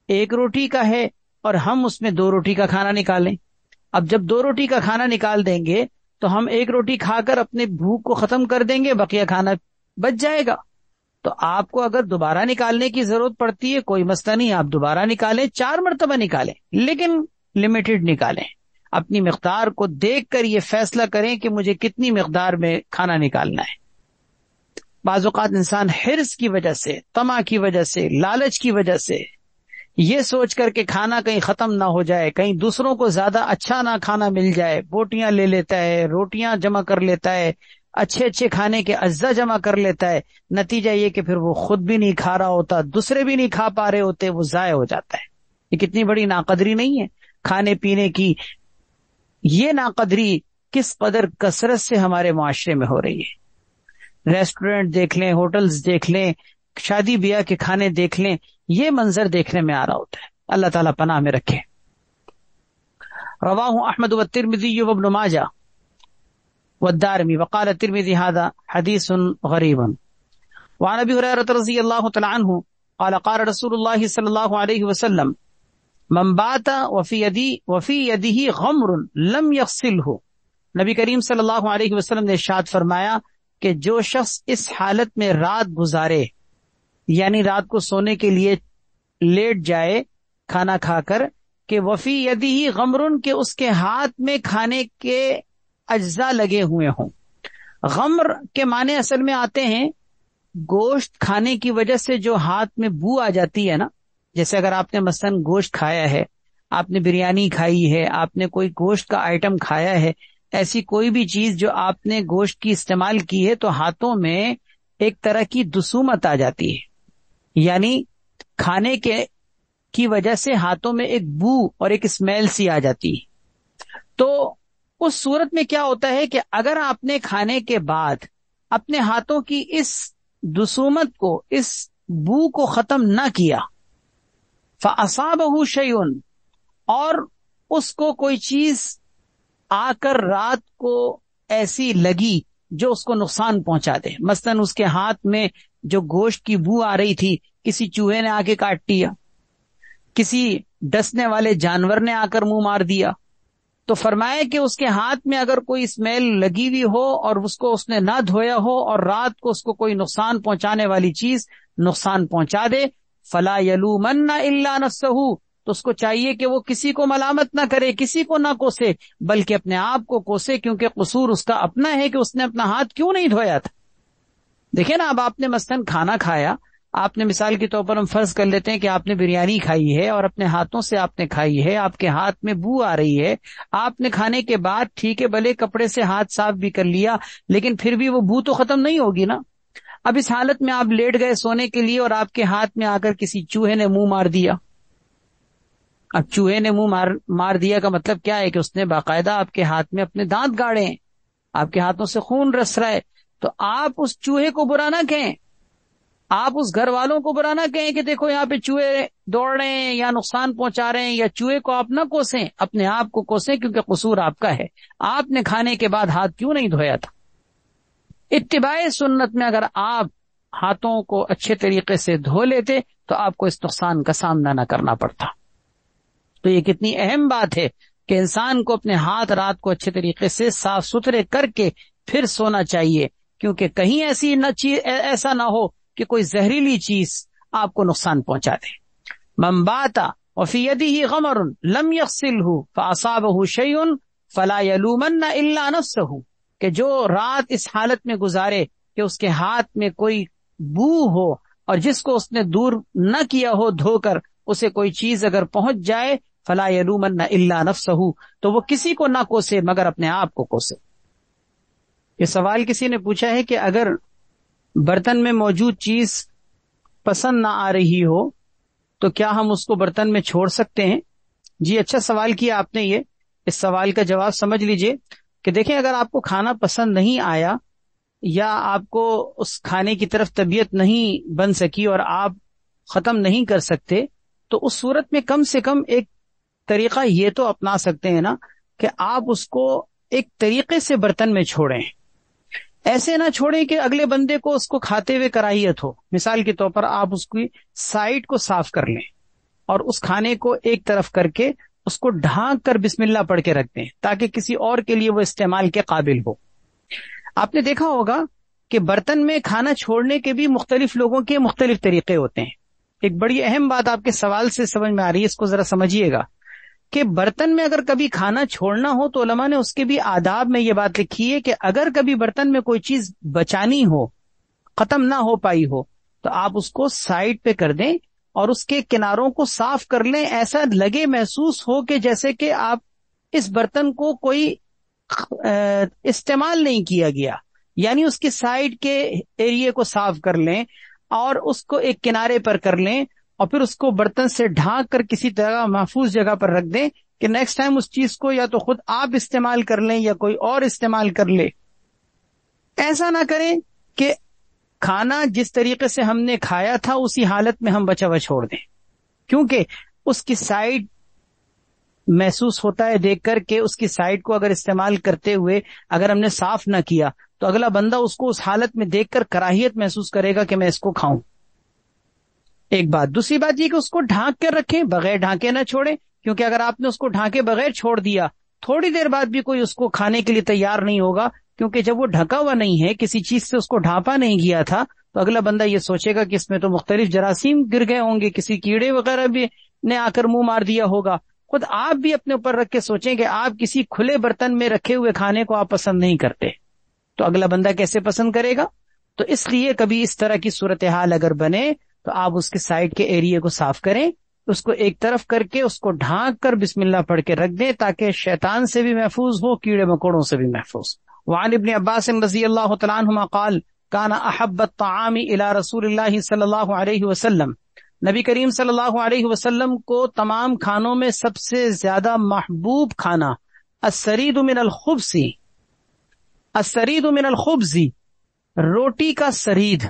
ایک روٹی کا ہے اور ہم اس میں 2 روٹی کا کھانا نکالیں. اب جب 2 روٹی کا کھانا نکال دیں گے تو ہم 1 روٹی کھا کر اپنے بھوک کو ختم کر دیں گے، بقیہ کھانا بچ جائے گا. تو آپ کو اگر دوبارہ نکالنے کی ضرورت پڑتی ہے کوئی مسئلہ نہیں، آپ دوبارہ نکالیں، 4 مرتبہ نکالیں، لیکن لمیٹڈ نکالیں. اپنی مقدار کو دیکھ کر یہ فیصلہ کریں کہ مجھے کتنی مقدار میں کھانا نکالنا ہے. بعض اوقات انسان حرص کی وجہ سے، طمع کی وجہ سے، لالچ کی وجہ سے، یہ سوچ کر کہ کھانا کہیں ختم نہ ہو جائے، کہیں دوسروں کو زیادہ اچھا نہ کھانا مل جائے، بوٹیاں لے لیتا ہے، روٹیاں جمع کر لیتا ہے، اچھے اچھے کھانے کے اجزاء جمع کر لیتا ہے. نتیجہ یہ کہ پھر وہ خود بھی نہیں کھا رہا ہوتا، دوسرے بھی نہیں کھا پا رہے ہوتے، وہ ضائع ہو جاتا ہے. یہ کتنی بڑی ناقدری نہیں ہے کھانے پینے کی؟ یہ ناقدری کس قدر کثرت سے ہمارے معاشرے میں ہو رہی ہے. ریسٹورینٹ دیکھ لیں، ہوٹلز دیکھ لیں، شادی بیاہ کے کھانے دیکھ لیں، یہ منظر دیکھنے میں آ رہا ہوتا ہے. اللہ تعالیٰ پناہ میں رکھے. رواہ احمد والترمذی وابن ماجہ والدارمی وقال الترمذی هذا حدیث غریب. وعن ابی ہریرہ رضی اللہ تعالی عنہ قال قال رسول اللہ صلی اللہ علیہ وسلم من بات وفی یدہ غمر لم یغسلہ. نبی کریم صلی اللہ علیہ وسلم نے ارشاد فرمایا کہ جو شخص اس حالت میں رات گزارے، یعنی رات کو سونے کے لیے لیٹ جائے کھانا کھا کر، کہ وفی یدہ غمر، کہ اس کے ہاتھ میں کھانے کے اجزاء لگے ہوئے ہوں. غمر کے معنی اصل میں آتے ہیں گوشت کھانے کی وجہ سے جو ہاتھ میں بو آ جاتی ہے نا. جیسے اگر آپ نے مثلاً گوشت کھایا ہے، آپ نے بریانی کھائی ہے، آپ نے کوئی گوشت کا آئٹم کھایا ہے، ایسی کوئی بھی چیز جو آپ نے گوشت کی استعمال کی ہے، تو ہاتھوں میں ایک طرح کی دسومت آ جاتی ہے، یعنی کھانے کی وجہ سے ہاتھوں میں ایک بو اور ایک اسمیل سی آ جاتی ہے. تو اس صورت میں کیا ہوتا ہے کہ اگر آپ نے کھانے کے بعد اپنے ہاتھوں کی اس دسومت کو، اس بو کو ختم نہ کیا، فَأَصَابَهُ شَيْءٌ، اور اس کو کوئی چیز آ کر رات کو ایسی لگی جو اس کو نقصان پہنچا دے، مثلاً اس کے ہاتھ میں جو گوشت کی بو آ رہی تھی کسی چوہے نے آ کے کاٹ دیا، کسی ڈسنے والے جانور نے آ کر منہ مار دیا، تو فرمایا کہ اس کے ہاتھ میں اگر کوئی اسمیل لگی ہوئی ہو اور اس کو اس نے نہ دھویا ہو اور رات کو اس کو کوئی نقصان پہنچانے والی چیز نقصان پہنچا دے، فلا یلومن الا نفسہ، تو اس کو چاہیے کہ وہ کسی کو ملامت نہ کرے، کسی کو نہ کوسے، بلکہ اپنے آپ کو کوسے، کیونکہ قصور اس کا اپنا ہے کہ اس نے اپنا ہاتھ کیوں نہیں دھویا تھا. دیکھیں نا، اب آپ نے مثلاً کھانا کھایا، آپ نے مثال کے طور پر ہم فرض کر لیتے ہیں کہ آپ نے بریانی کھائی ہے اور اپنے ہاتھوں سے آپ نے کھائی ہے، آپ کے ہاتھ میں بو آ رہی ہے، آپ نے کھانے کے بعد ٹھیک ہے بھلے کپڑے سے ہاتھ صاف بھی کر لیا، لیکن پھر بھی وہ بو تو ختم نہیں ہوگی نا. اب اس حالت میں آپ لیٹ گئے سونے کے لیے اور آپ کے ہاتھ میں آ کر کسی چوہے نے منہ مار دیا. اب چوہے نے منہ مار دیا کا مطلب کیا ہے کہ اس نے باقاعدہ آپ کے ہاتھ میں اپنے دانت گاڑے ہیں، آپ کے ہاتھوں سے خون رس رہا ہے. تو آپ اس چوہے کو برا نہ کہیں، آپ اس گھر والوں کو برا نہ کہیں کہ دیکھو یہاں پہ چوہے دوڑ رہے ہیں یا نقصان پہنچا رہے ہیں، یا چوہے کو آپ نہ کوسیں، اپنے آپ کو کوسیں، کیونکہ قصور آپ کا ہے. آپ نے کھانے کے بعد ہاتھ کیوں نہیں دھویا تھا؟ اتباع سنت میں اگر آپ ہاتھوں کو اچھے طریقے سے دھو لیتے تو آپ کو اس نقصان کا سامنا نہ کرنا پڑتا. تو یہ کتنی اہم بات ہے کہ انسان کو اپنے ہاتھ رات کو اچھے طریقے سے صاف ستھرے کر کے پھر سونا چاہیے، کیونکہ کہیں ایسا نہ ہو کہ کوئی زہریلی چیز آپ کو نقصان پہنچا دے. من بات وفی یدہ غمر لم یغسلہ فاصابہ شیء فلا یلومن الا نفسہ، کہ جو رات اس حالت میں گزارے کہ اس کے ہاتھ میں کوئی بو ہو اور جس کو اس نے دور نہ کیا ہو دھو کر، اسے کوئی چیز اگر پہنچ جائے، فلا یلومن الا نفسہ، تو وہ کسی کو نہ کوسے مگر اپنے آپ کو کوسے. یہ سوال کسی نے پوچھا ہے کہ اگر برتن میں موجود چیز پسند نہ آ رہی ہو تو کیا ہم اس کو برتن میں چھوڑ سکتے ہیں؟ جی اچھا سوال کیا آپ نے. یہ اس سوال کا جواب سمجھ لیجئے کہ دیکھیں، اگر آپ کو کھانا پسند نہیں آیا یا آپ کو اس کھانے کی طرف طبیعت نہیں بن سکی اور آپ ختم نہیں کر سکتے، تو اس صورت میں کم سے کم ایک طریقہ یہ تو اپنا سکتے ہیں نا کہ آپ اس کو ایک طریقے سے برتن میں چھوڑیں. ایسے نہ چھوڑیں کہ اگلے بندے کو اس کو کھاتے ہوئے کراہیت ہو. مثال کے طور پر آپ اس کی سائڈ کو صاف کر لیں، اور اس کھانے کو ایک طرف کر کے اس کو ڈھانک کر بسم اللہ پڑھ کے رکھ دیں تاکہ کسی اور کے لیے وہ استعمال کے قابل ہو۔ آپ نے دیکھا ہوگا کہ برتن میں کھانا چھوڑنے کے بھی مختلف لوگوں کے مختلف طریقے ہوتے ہیں۔ ایک بڑی اہم بات آپ کے سوال سے سمجھ میں آ رہی ہے، اس کو ذرا سمجھیے گا کہ برتن میں اگر کبھی کھانا چھوڑنا ہو تو علماء نے اس کے بھی آداب میں یہ بات لکھی ہے کہ اگر کبھی برتن میں کوئی چیز بچانی ہو، ختم نہ ہو پائی ہو، تو آپ اس کو سائڈ پہ کر دیں اور اس کے کناروں کو صاف کر لیں، ایسا لگے محسوس ہو کہ جیسے کہ آپ اس برتن کو کوئی استعمال نہیں کیا گیا، یعنی اس کی سائڈ کے ایریے کو صاف کر لیں اور اس کو ایک کنارے پر کر لیں اور پھر اس کو برتن سے ڈھانک کر کسی طرح محفوظ جگہ پر رکھ دیں کہ نیکسٹ ٹائم اس چیز کو یا تو خود آپ استعمال کر لیں یا کوئی اور استعمال کر لے۔ ایسا نہ کریں کہ کھانا جس طریقے سے ہم نے کھایا تھا اسی حالت میں ہم بچا ہوا چھوڑ دیں، کیونکہ اس کی سائڈ محسوس ہوتا ہے دیکھ کر کہ اس کی سائڈ کو اگر استعمال کرتے ہوئے اگر ہم نے صاف نہ کیا تو اگلا بندہ اس کو اس حالت میں دیکھ کر کراہیت محسوس کرے گا کہ میں اس کو کھاؤں۔ ایک بات، دوسری بات یہ کہ اس کو ڈھانک کر رکھیں، بغیر ڈھانکے نہ چھوڑیں، کیونکہ اگر آپ نے اس کو ڈھانکے بغیر چھوڑ دیا تھوڑی دیر بعد بھی کوئی اس کو کھانے کے لیے تیار نہیں ہوگا، کیونکہ جب وہ ڈھکا ہوا نہیں ہے، کسی چیز سے اس کو ڈھانپا نہیں گیا تھا، تو اگلا بندہ یہ سوچے گا کہ اس میں تو مختلف جراثیم گر گئے ہوں گے، کسی کیڑے وغیرہ بھی نے آ کر منہ مار دیا ہوگا۔ خود آپ بھی اپنے اوپر رکھ کے سوچیں کہ آپ کسی کھلے برتن میں رکھے ہوئے کھانے کو آپ پسند نہیں کرتے، تو اگلا بندہ کیسے پسند کرے گا؟ تو اس لیے کبھی اس طرح کی صورتحال اگر بنے تو آپ اس کے سائڈ کے ایریے کو صاف کریں، اس کو ایک طرف کر کے اس کو ڈھانک کر بسم اللہ پڑھ کے رکھ دیں تاکہ شیطان سے بھی محفوظ ہو، کیڑے مکوڑوں سے بھی محفوظ۔ وعن ابن عباس رضی اللہ تعالیٰ عنہما قال کان احب الطعام الى رسول اللہ صلی اللہ علیہ وسلم، نبی کریم صلی اللہ علیہ وسلم کو تمام کھانوں میں سب سے زیادہ محبوب کھانا السرید من الخبز، السرید من الخبز، روٹی کا سرید،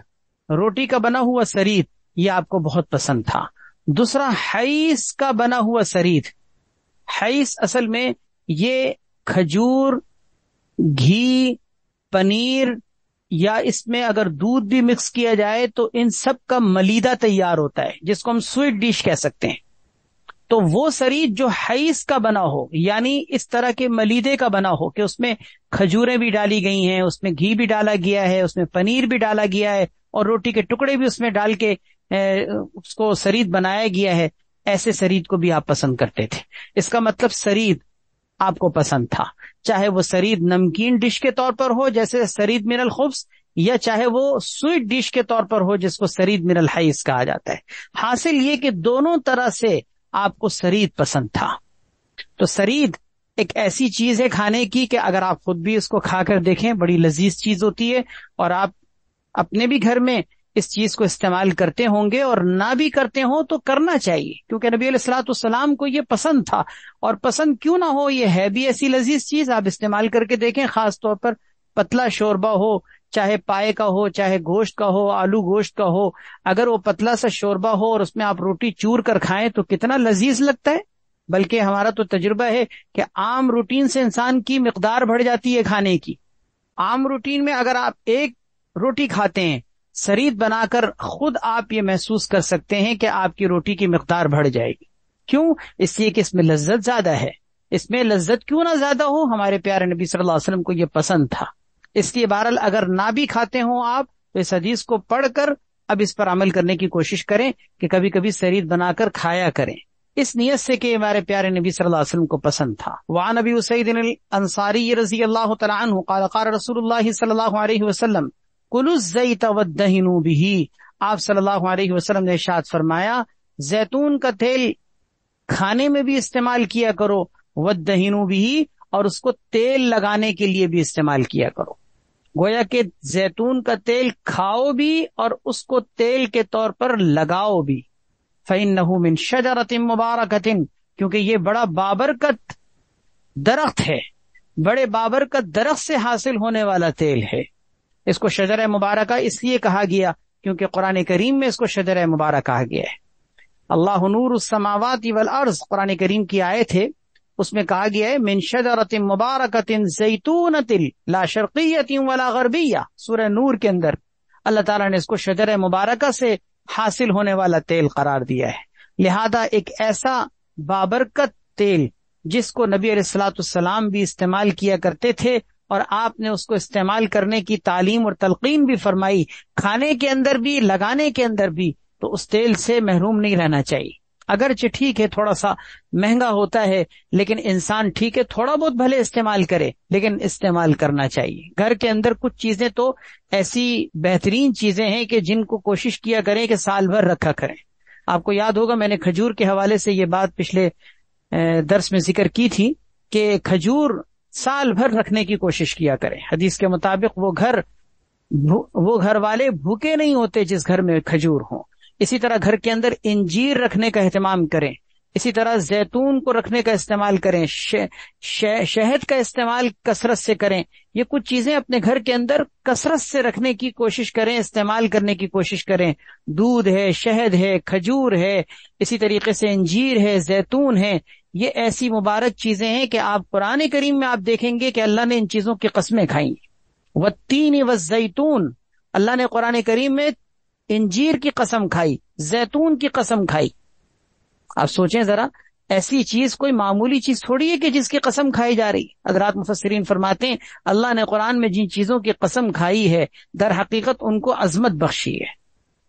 روٹی کا بنا ہوا سرید، یہ آپ کو بہت پسند تھا۔ دوسرا حیث کا بنا ہوا سرید، حیث اصل میں یہ کھجور، گھی، پنیر یا اس میں اگر دودھ بھی مکس کیا جائے تو ان سب کا ملیدہ تیار ہوتا ہے، جس کو ہم سویٹ ڈش کہہ سکتے ہیں۔ تو وہ سرید جو حیث کا بنا ہو، یعنی اس طرح کے ملیدے کا بنا ہو کہ اس میں کھجوریں بھی ڈالی گئی ہیں، اس میں گھی بھی ڈالا گیا ہے، اس میں پنیر بھی ڈالا گیا ہے اور روٹی کے ٹکڑے بھی اس میں ڈال کے اس کو سرید بنایا گیا ہے، ایسے سرید کو بھی آپ پسند کرتے تھے۔ اس کا مطلب سرید آپ کو پسند تھا، چاہے وہ سرید نمکین ڈش کے طور پر ہو جیسے سرید من الخبز، یا چاہے وہ سویٹ ڈش کے طور پر ہو جس کو سرید من الحیث کہا جاتا ہے۔ حاصل یہ کہ دونوں طرح سے آپ کو سرید پسند تھا۔ تو سرید ایک ایسی چیز ہے کھانے کی کہ اگر آپ خود بھی اس کو کھا کر دیکھیں بڑی لذیذ چیز ہوتی ہے، اور آپ اپنے بھی گھر میں اس چیز کو استعمال کرتے ہوں گے، اور نہ بھی کرتے ہوں تو کرنا چاہیے، کیونکہ نبی علیہ الصلوۃ والسلام کو یہ پسند تھا، اور پسند کیوں نہ ہو، یہ ہے بھی ایسی لذیذ چیز، آپ استعمال کر کے دیکھیں۔ خاص طور پر پتلا شوربہ ہو، چاہے پائے کا ہو، چاہے گوشت کا ہو، آلو گوشت کا ہو، اگر وہ پتلا سا شوربہ ہو اور اس میں آپ روٹی چور کر کھائیں تو کتنا لذیذ لگتا ہے۔ بلکہ ہمارا تو تجربہ ہے کہ عام روٹین سے انسان کی مقدار بڑھ جاتی ہے کھانے کی۔ عام روٹین میں اگر آپ ایک روٹی کھاتے ہیں، سرید بنا کر خود آپ یہ محسوس کر سکتے ہیں کہ آپ کی روٹی کی مقدار بڑھ جائے گی۔ کیوں؟ اس لیے کہ اس میں لذت زیادہ ہے۔ اس میں لذت کیوں نہ زیادہ ہو، ہمارے پیارے نبی صلی اللہ علیہ وسلم کو یہ پسند تھا۔ اس لیے بہرحال اگر نہ بھی کھاتے ہوں آپ تو اس حدیث کو پڑھ کر اب اس پر عمل کرنے کی کوشش کریں کہ کبھی کبھی سرید بنا کر کھایا کریں، اس نیت سے کہ ہمارے پیارے نبی صلی اللہ علیہ وسلم کو پسند تھا۔ وعن ابی اسید الانصاری رضی اللہ تعالی عنہ قال قال رسول اللہ صلی اللہ علیہ وسلم کلوا الزیت وادہنوا بہ، آپ صلی اللہ علیہ وسلم نے ارشاد فرمایا زیتون کا تیل کھانے میں بھی استعمال کیا کرو، وادہنوا بہ، اور اس کو تیل لگانے کے لیے بھی استعمال کیا کرو۔ گویا کہ زیتون کا تیل کھاؤ بھی اور اس کو تیل کے طور پر لگاؤ بھی۔ فَإِنَّهُ مِن شَجَرَةٍ مُبَارَكَةٍ، کیونکہ یہ بڑا بابرکت درخت ہے، بڑے بابرکت درخت سے حاصل ہونے والا تیل ہے۔ اس کو شجرہ مبارکہ اس لیے کہا گیا کیونکہ قرآن کریم میں اس کو شجرہ مبارک کہا گیا ہے۔ اللہ نور السماوات والارض قرآن کریم کی آیت ہے، اس میں کہا گیا ہے من شجرۃ مبارکۃ زیتونۃ لا شرقیۃ ولا غربیہ، سورہ نور کے اندر اللہ تعالیٰ نے اس کو شجرہ مبارکہ سے حاصل ہونے والا تیل قرار دیا ہے۔ لہذا ایک ایسا بابرکت تیل جس کو نبی علیہ الصلوۃ والسلام بھی استعمال کیا کرتے تھے اور آپ نے اس کو استعمال کرنے کی تعلیم اور تلقین بھی فرمائی، کھانے کے اندر بھی لگانے کے اندر بھی، تو اس تیل سے محروم نہیں رہنا چاہیے۔ اگرچہ ٹھیک ہے تھوڑا سا مہنگا ہوتا ہے، لیکن انسان ٹھیک ہے تھوڑا بہت بھلے استعمال کرے، لیکن استعمال کرنا چاہیے۔ گھر کے اندر کچھ چیزیں تو ایسی بہترین چیزیں ہیں کہ جن کو کوشش کیا کریں کہ سال بھر رکھا کریں۔ آپ کو یاد ہوگا میں نے کھجور کے حوالے سے یہ بات پچھلے درس میں ذکر کی تھی کہ کھجور سال بھر رکھنے کی کوشش کیا کریں۔ حدیث کے مطابق وہ گھر والے بھوکے نہیں ہوتے جس گھر میں کھجور ہوں۔ اسی طرح گھر کے اندر انجیر رکھنے کا اہتمام کریں، اسی طرح زیتون کو رکھنے کا استعمال کریں، شہد کا استعمال کثرت سے کریں۔ یہ کچھ چیزیں اپنے گھر کے اندر کثرت سے رکھنے کی کوشش کریں، استعمال کرنے کی کوشش کریں۔ دودھ ہے، شہد ہے، کھجور ہے، اسی طریقے سے انجیر ہے، زیتون ہے۔ یہ ایسی مبارک چیزیں ہیں کہ آپ قرآن کریم میں آپ دیکھیں گے کہ اللہ نے ان چیزوں کی قسمیں کھائیں۔ والتین والزیتون، اللہ نے قرآن کریم میں انجیر کی قسم کھائی، زیتون کی قسم کھائی۔ آپ سوچیں ذرا، ایسی چیز کوئی معمولی چیز تھوڑی ہے کہ جس کی قسم کھائی جا رہی۔ حضرات مفسرین فرماتے ہیں اللہ نے قرآن میں جن چیزوں کی قسم کھائی ہے در حقیقت ان کو عظمت بخشی ہے،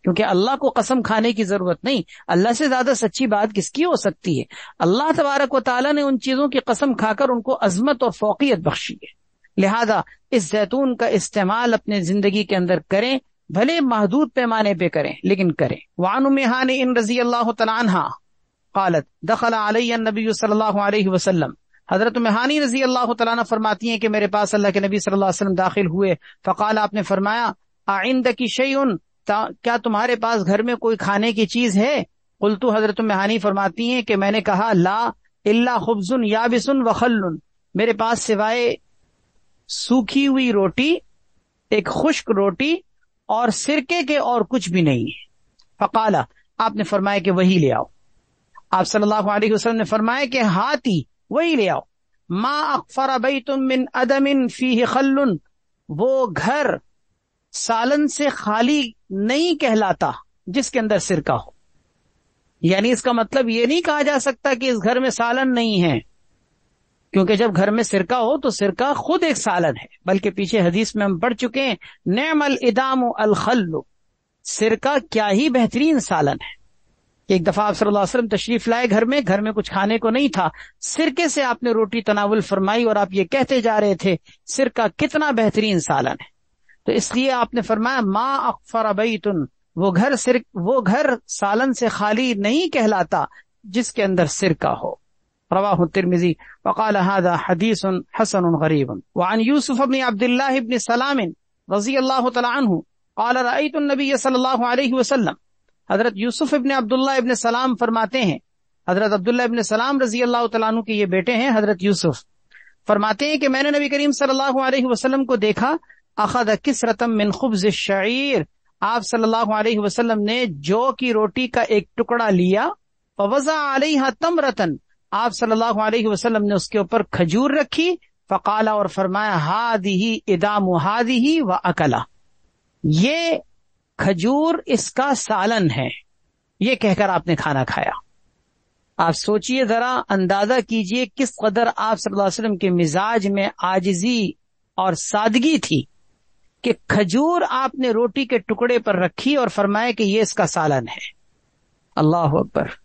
کیونکہ اللہ کو قسم کھانے کی ضرورت نہیں۔ اللہ سے زیادہ سچی بات کس کی ہو سکتی ہے؟ اللہ تبارک و تعالیٰ نے ان چیزوں کی قسم کھا کر ان کو عظمت اور فوقیت بخشی ہے۔ لہذا اس زیتون کا استعمال اپنے زندگی کے اندر کریں، بھلے محدود پیمانے پہ کریں لیکن کریں۔ وعن ام ہانی رضی اللہ تعالی عنہا قالت دخل علی النبی صلی اللہ علیہ وسلم، حضرت ام ہانی رضی اللہ تعالیٰ عنہ فرماتی ہیں کہ میرے پاس اللہ کے نبی صلی اللہ علیہ وسلم داخل ہوئے، فقال، آپ نے فرمایا، اعندکی شیء، کیا تمہارے پاس گھر میں کوئی کھانے کی چیز ہے؟ قلت، حضرت ام ہانی فرماتی ہیں کہ میں نے کہا، لا الا خبز یابس وخل، میرے پاس سوائے سوکھی ہوئی روٹی، ایک خشک روٹی اور سرکے کے اور کچھ بھی نہیں ہے۔ فقال، آپ نے فرمایا کہ وہی لے آؤ۔ آپ صلی اللہ علیہ وسلم نے فرمایا کہ ہاتی، وہی لے آؤ۔ ما اغفر بیت من ادم فیہ خل، وہ گھر سالن سے خالی نہیں کہلاتا جس کے اندر سرکہ ہو۔ یعنی اس کا مطلب یہ نہیں کہا جا سکتا کہ اس گھر میں سالن نہیں ہے، کیونکہ جب گھر میں سرکہ ہو تو سرکہ خود ایک سالن ہے، بلکہ پیچھے حدیث میں ہم پڑھ چکے ہیں، نعم الادام الخل، سرکہ کیا ہی بہترین سالن ہے۔ ایک دفعہ آپ صلی اللہ علیہ وسلم تشریف لائے گھر میں کچھ کھانے کو نہیں تھا، سرکے سے آپ نے روٹی تناول فرمائی اور آپ یہ کہتے جا رہے تھے سرکہ کتنا بہترین سالن ہے۔ تو اس لیے آپ نے فرمایا ما اغفر بیت، وہ گھر سالن سے خالی نہیں کہلاتا جس کے اندر سرکہ ہو۔ رواہ الترمذی وقال هذا حدیث حسن غریب۔ وعن یوسف بن عبد اللہ بن سلام رضی اللہ تعالی عنہ قال رأیت النبی صلی اللہ علیہ وسلم، حضرت یوسف ابن عبداللہ ابن سلام فرماتے ہیں، حضرت عبداللہ ابن سلام رضی اللہ تعالیٰ عنہ کے یہ بیٹے ہیں حضرت یوسف، فرماتے ہیں کہ میں نے نبی کریم صلی اللہ علیہ وسلم کو دیکھا، اخذ کسرۃ من خبز الشعیر، آپ صلی اللہ علیہ وسلم نے جو کی روٹی کا ایک ٹکڑا لیا، فوضع علیہا تمرۃ، آپ صلی اللہ علیہ وسلم نے اس کے اوپر کھجور رکھی، فقال، اور فرمایا، ہذہ ادام ہذہ واکلا، یہ کھجور اس کا سالن ہے، یہ کہہ کر آپ نے کھانا کھایا۔ آپ سوچئے ذرا، اندازہ کیجئے کس قدر آپ صلی اللہ علیہ وسلم کے مزاج میں عاجزی اور سادگی تھی کہ کھجور آپ نے روٹی کے ٹکڑے پر رکھی اور فرمایا کہ یہ اس کا سالن ہے۔ اللہ اکبر۔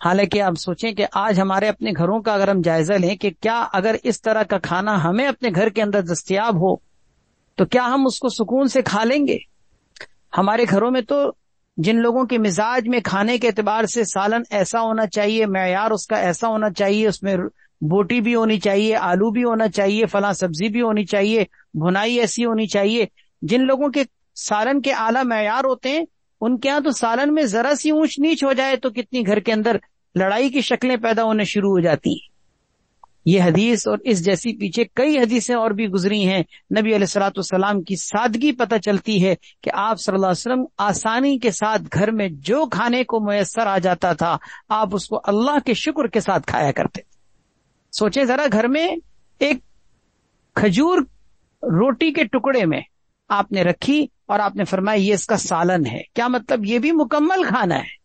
حالانکہ آپ سوچیں کہ آج ہمارے اپنے گھروں کا اگر ہم جائزہ لیں کہ کیا اگر اس طرح کا کھانا ہمیں اپنے گھر کے اندر دستیاب ہو تو کیا ہم اس کو سکون سے کھا لیں گے؟ ہمارے گھروں میں تو جن لوگوں کے مزاج میں کھانے کے اعتبار سے سالن ایسا ہونا چاہیے، معیار اس کا ایسا ہونا چاہیے، اس میں بوٹی بھی ہونی چاہیے، آلو بھی ہونا چاہیے، فلاں سبزی بھی ہونی چاہیے، بھنائی ایسی ہونی چاہیے، جن لوگوں کے سالن کے اعلیٰ معیار ہوتے ہیں ان کے ہاں تو سالن میں ذرا سی اونچ نیچ ہو جائے تو کتنی گھر کے اندر لڑائی کی شکلیں پیدا ہونے شروع ہو جاتی ہیں۔ یہ حدیث اور اس جیسی پیچھے کئی حدیثیں اور بھی گزری ہیں، نبی علیہ الصلوۃ والسلام کی سادگی پتہ چلتی ہے کہ آپ صلی اللہ علیہ وسلم آسانی کے ساتھ گھر میں جو کھانے کو میسر آ جاتا تھا آپ اس کو اللہ کے شکر کے ساتھ کھایا کرتے تھے۔ سوچیں ذرا، گھر میں ایک کھجور روٹی کے ٹکڑے میں آپ نے رکھی اور آپ نے فرمایا یہ اس کا سالن ہے، کیا مطلب یہ بھی مکمل کھانا ہے۔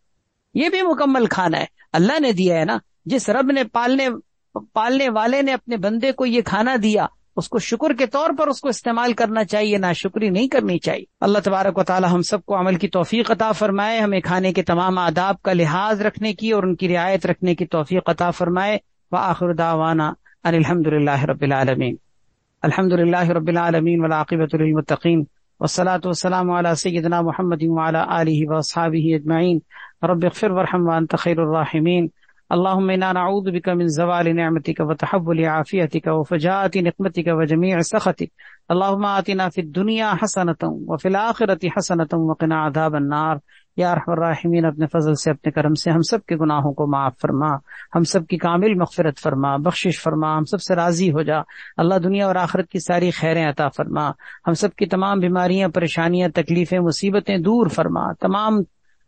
یہ بھی مکمل کھانا ہے، اللہ نے دیا ہے نا. جس رب نے پالنے والے نے اپنے بندے کو یہ کھانا دیا، اس کو شکر کے طور پر اس کو استعمال کرنا چاہیے، ناشکری نہیں کرنی چاہیے. اللہ تبارک و تعالی ہم سب کو عمل کی توفیق عطا فرمائے، ہمیں کھانے کے تمام آداب کا لحاظ رکھنے کی اور ان کی رعایت رکھنے کی توفیق عطا فرمائے. وآخر دعوانا ان الحمد للہ رب العالمین. الحمد للہ رب العالمین والعاقبۃ للمتقین والصلاة والسلام علی سیدنا محمد وعلی آلہ واصحابہ اجمعین. رب اغفر وارحم وانت خیر الراحمین. اللهم انا نعوذ بك من زوال نعمتك وتحول عافيتك وفجاءة نقمتك وجميع سخطك. اللهم آتنا في الدنيا حسنة وفي الآخرة حسنة وقنا عذاب النار. یا ارحم الراحمین اپنے فضل سے اپنے کرم سے ہم سب کے گناہوں کو معاف فرما، ہم سب کی کامل مغفرت فرما، بخشش فرما، ہم سب سے راضی ہو جا. اللہ دنیا اور آخرت کی ساری خیریں عطا فرما، ہم سب کی تمام بیماریاں، پریشانیاں، تکلیفیں، مصیبتیں دور فرما. تمام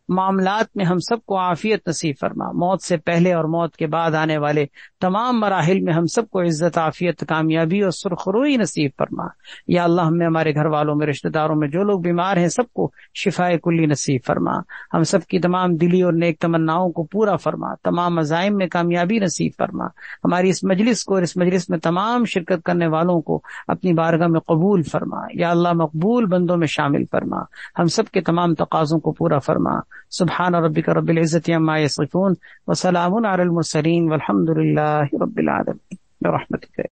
معاملات میں ہم سب کو عافیت نصیب فرما. موت سے پہلے اور موت کے بعد آنے والے تمام مراحل میں ہم سب کو عزت، عافیت، کامیابی اور سرخروئی نصیب فرما. یا اللہ ہمیں، ہمارے گھر والوں میں، رشتہ داروں میں جو لوگ بیمار ہیں سب کو شفاء کلی نصیب فرما. ہم سب کی تمام دلی اور نیک تمناؤں کو پورا فرما، تمام عزائم میں کامیابی نصیب فرما. ہماری اس مجلس کو اور اس مجلس میں تمام شرکت کرنے والوں کو اپنی بارگاہ میں قبول فرما. یا اللہ مقبول بندوں میں شامل فرما، ہم سب کے تمام تقاضوں کو پورا فرما. سبحان ربک رب العزت عما یصفون وسلام علی المرسلین والحمد للہ رب العالمین برحمتک.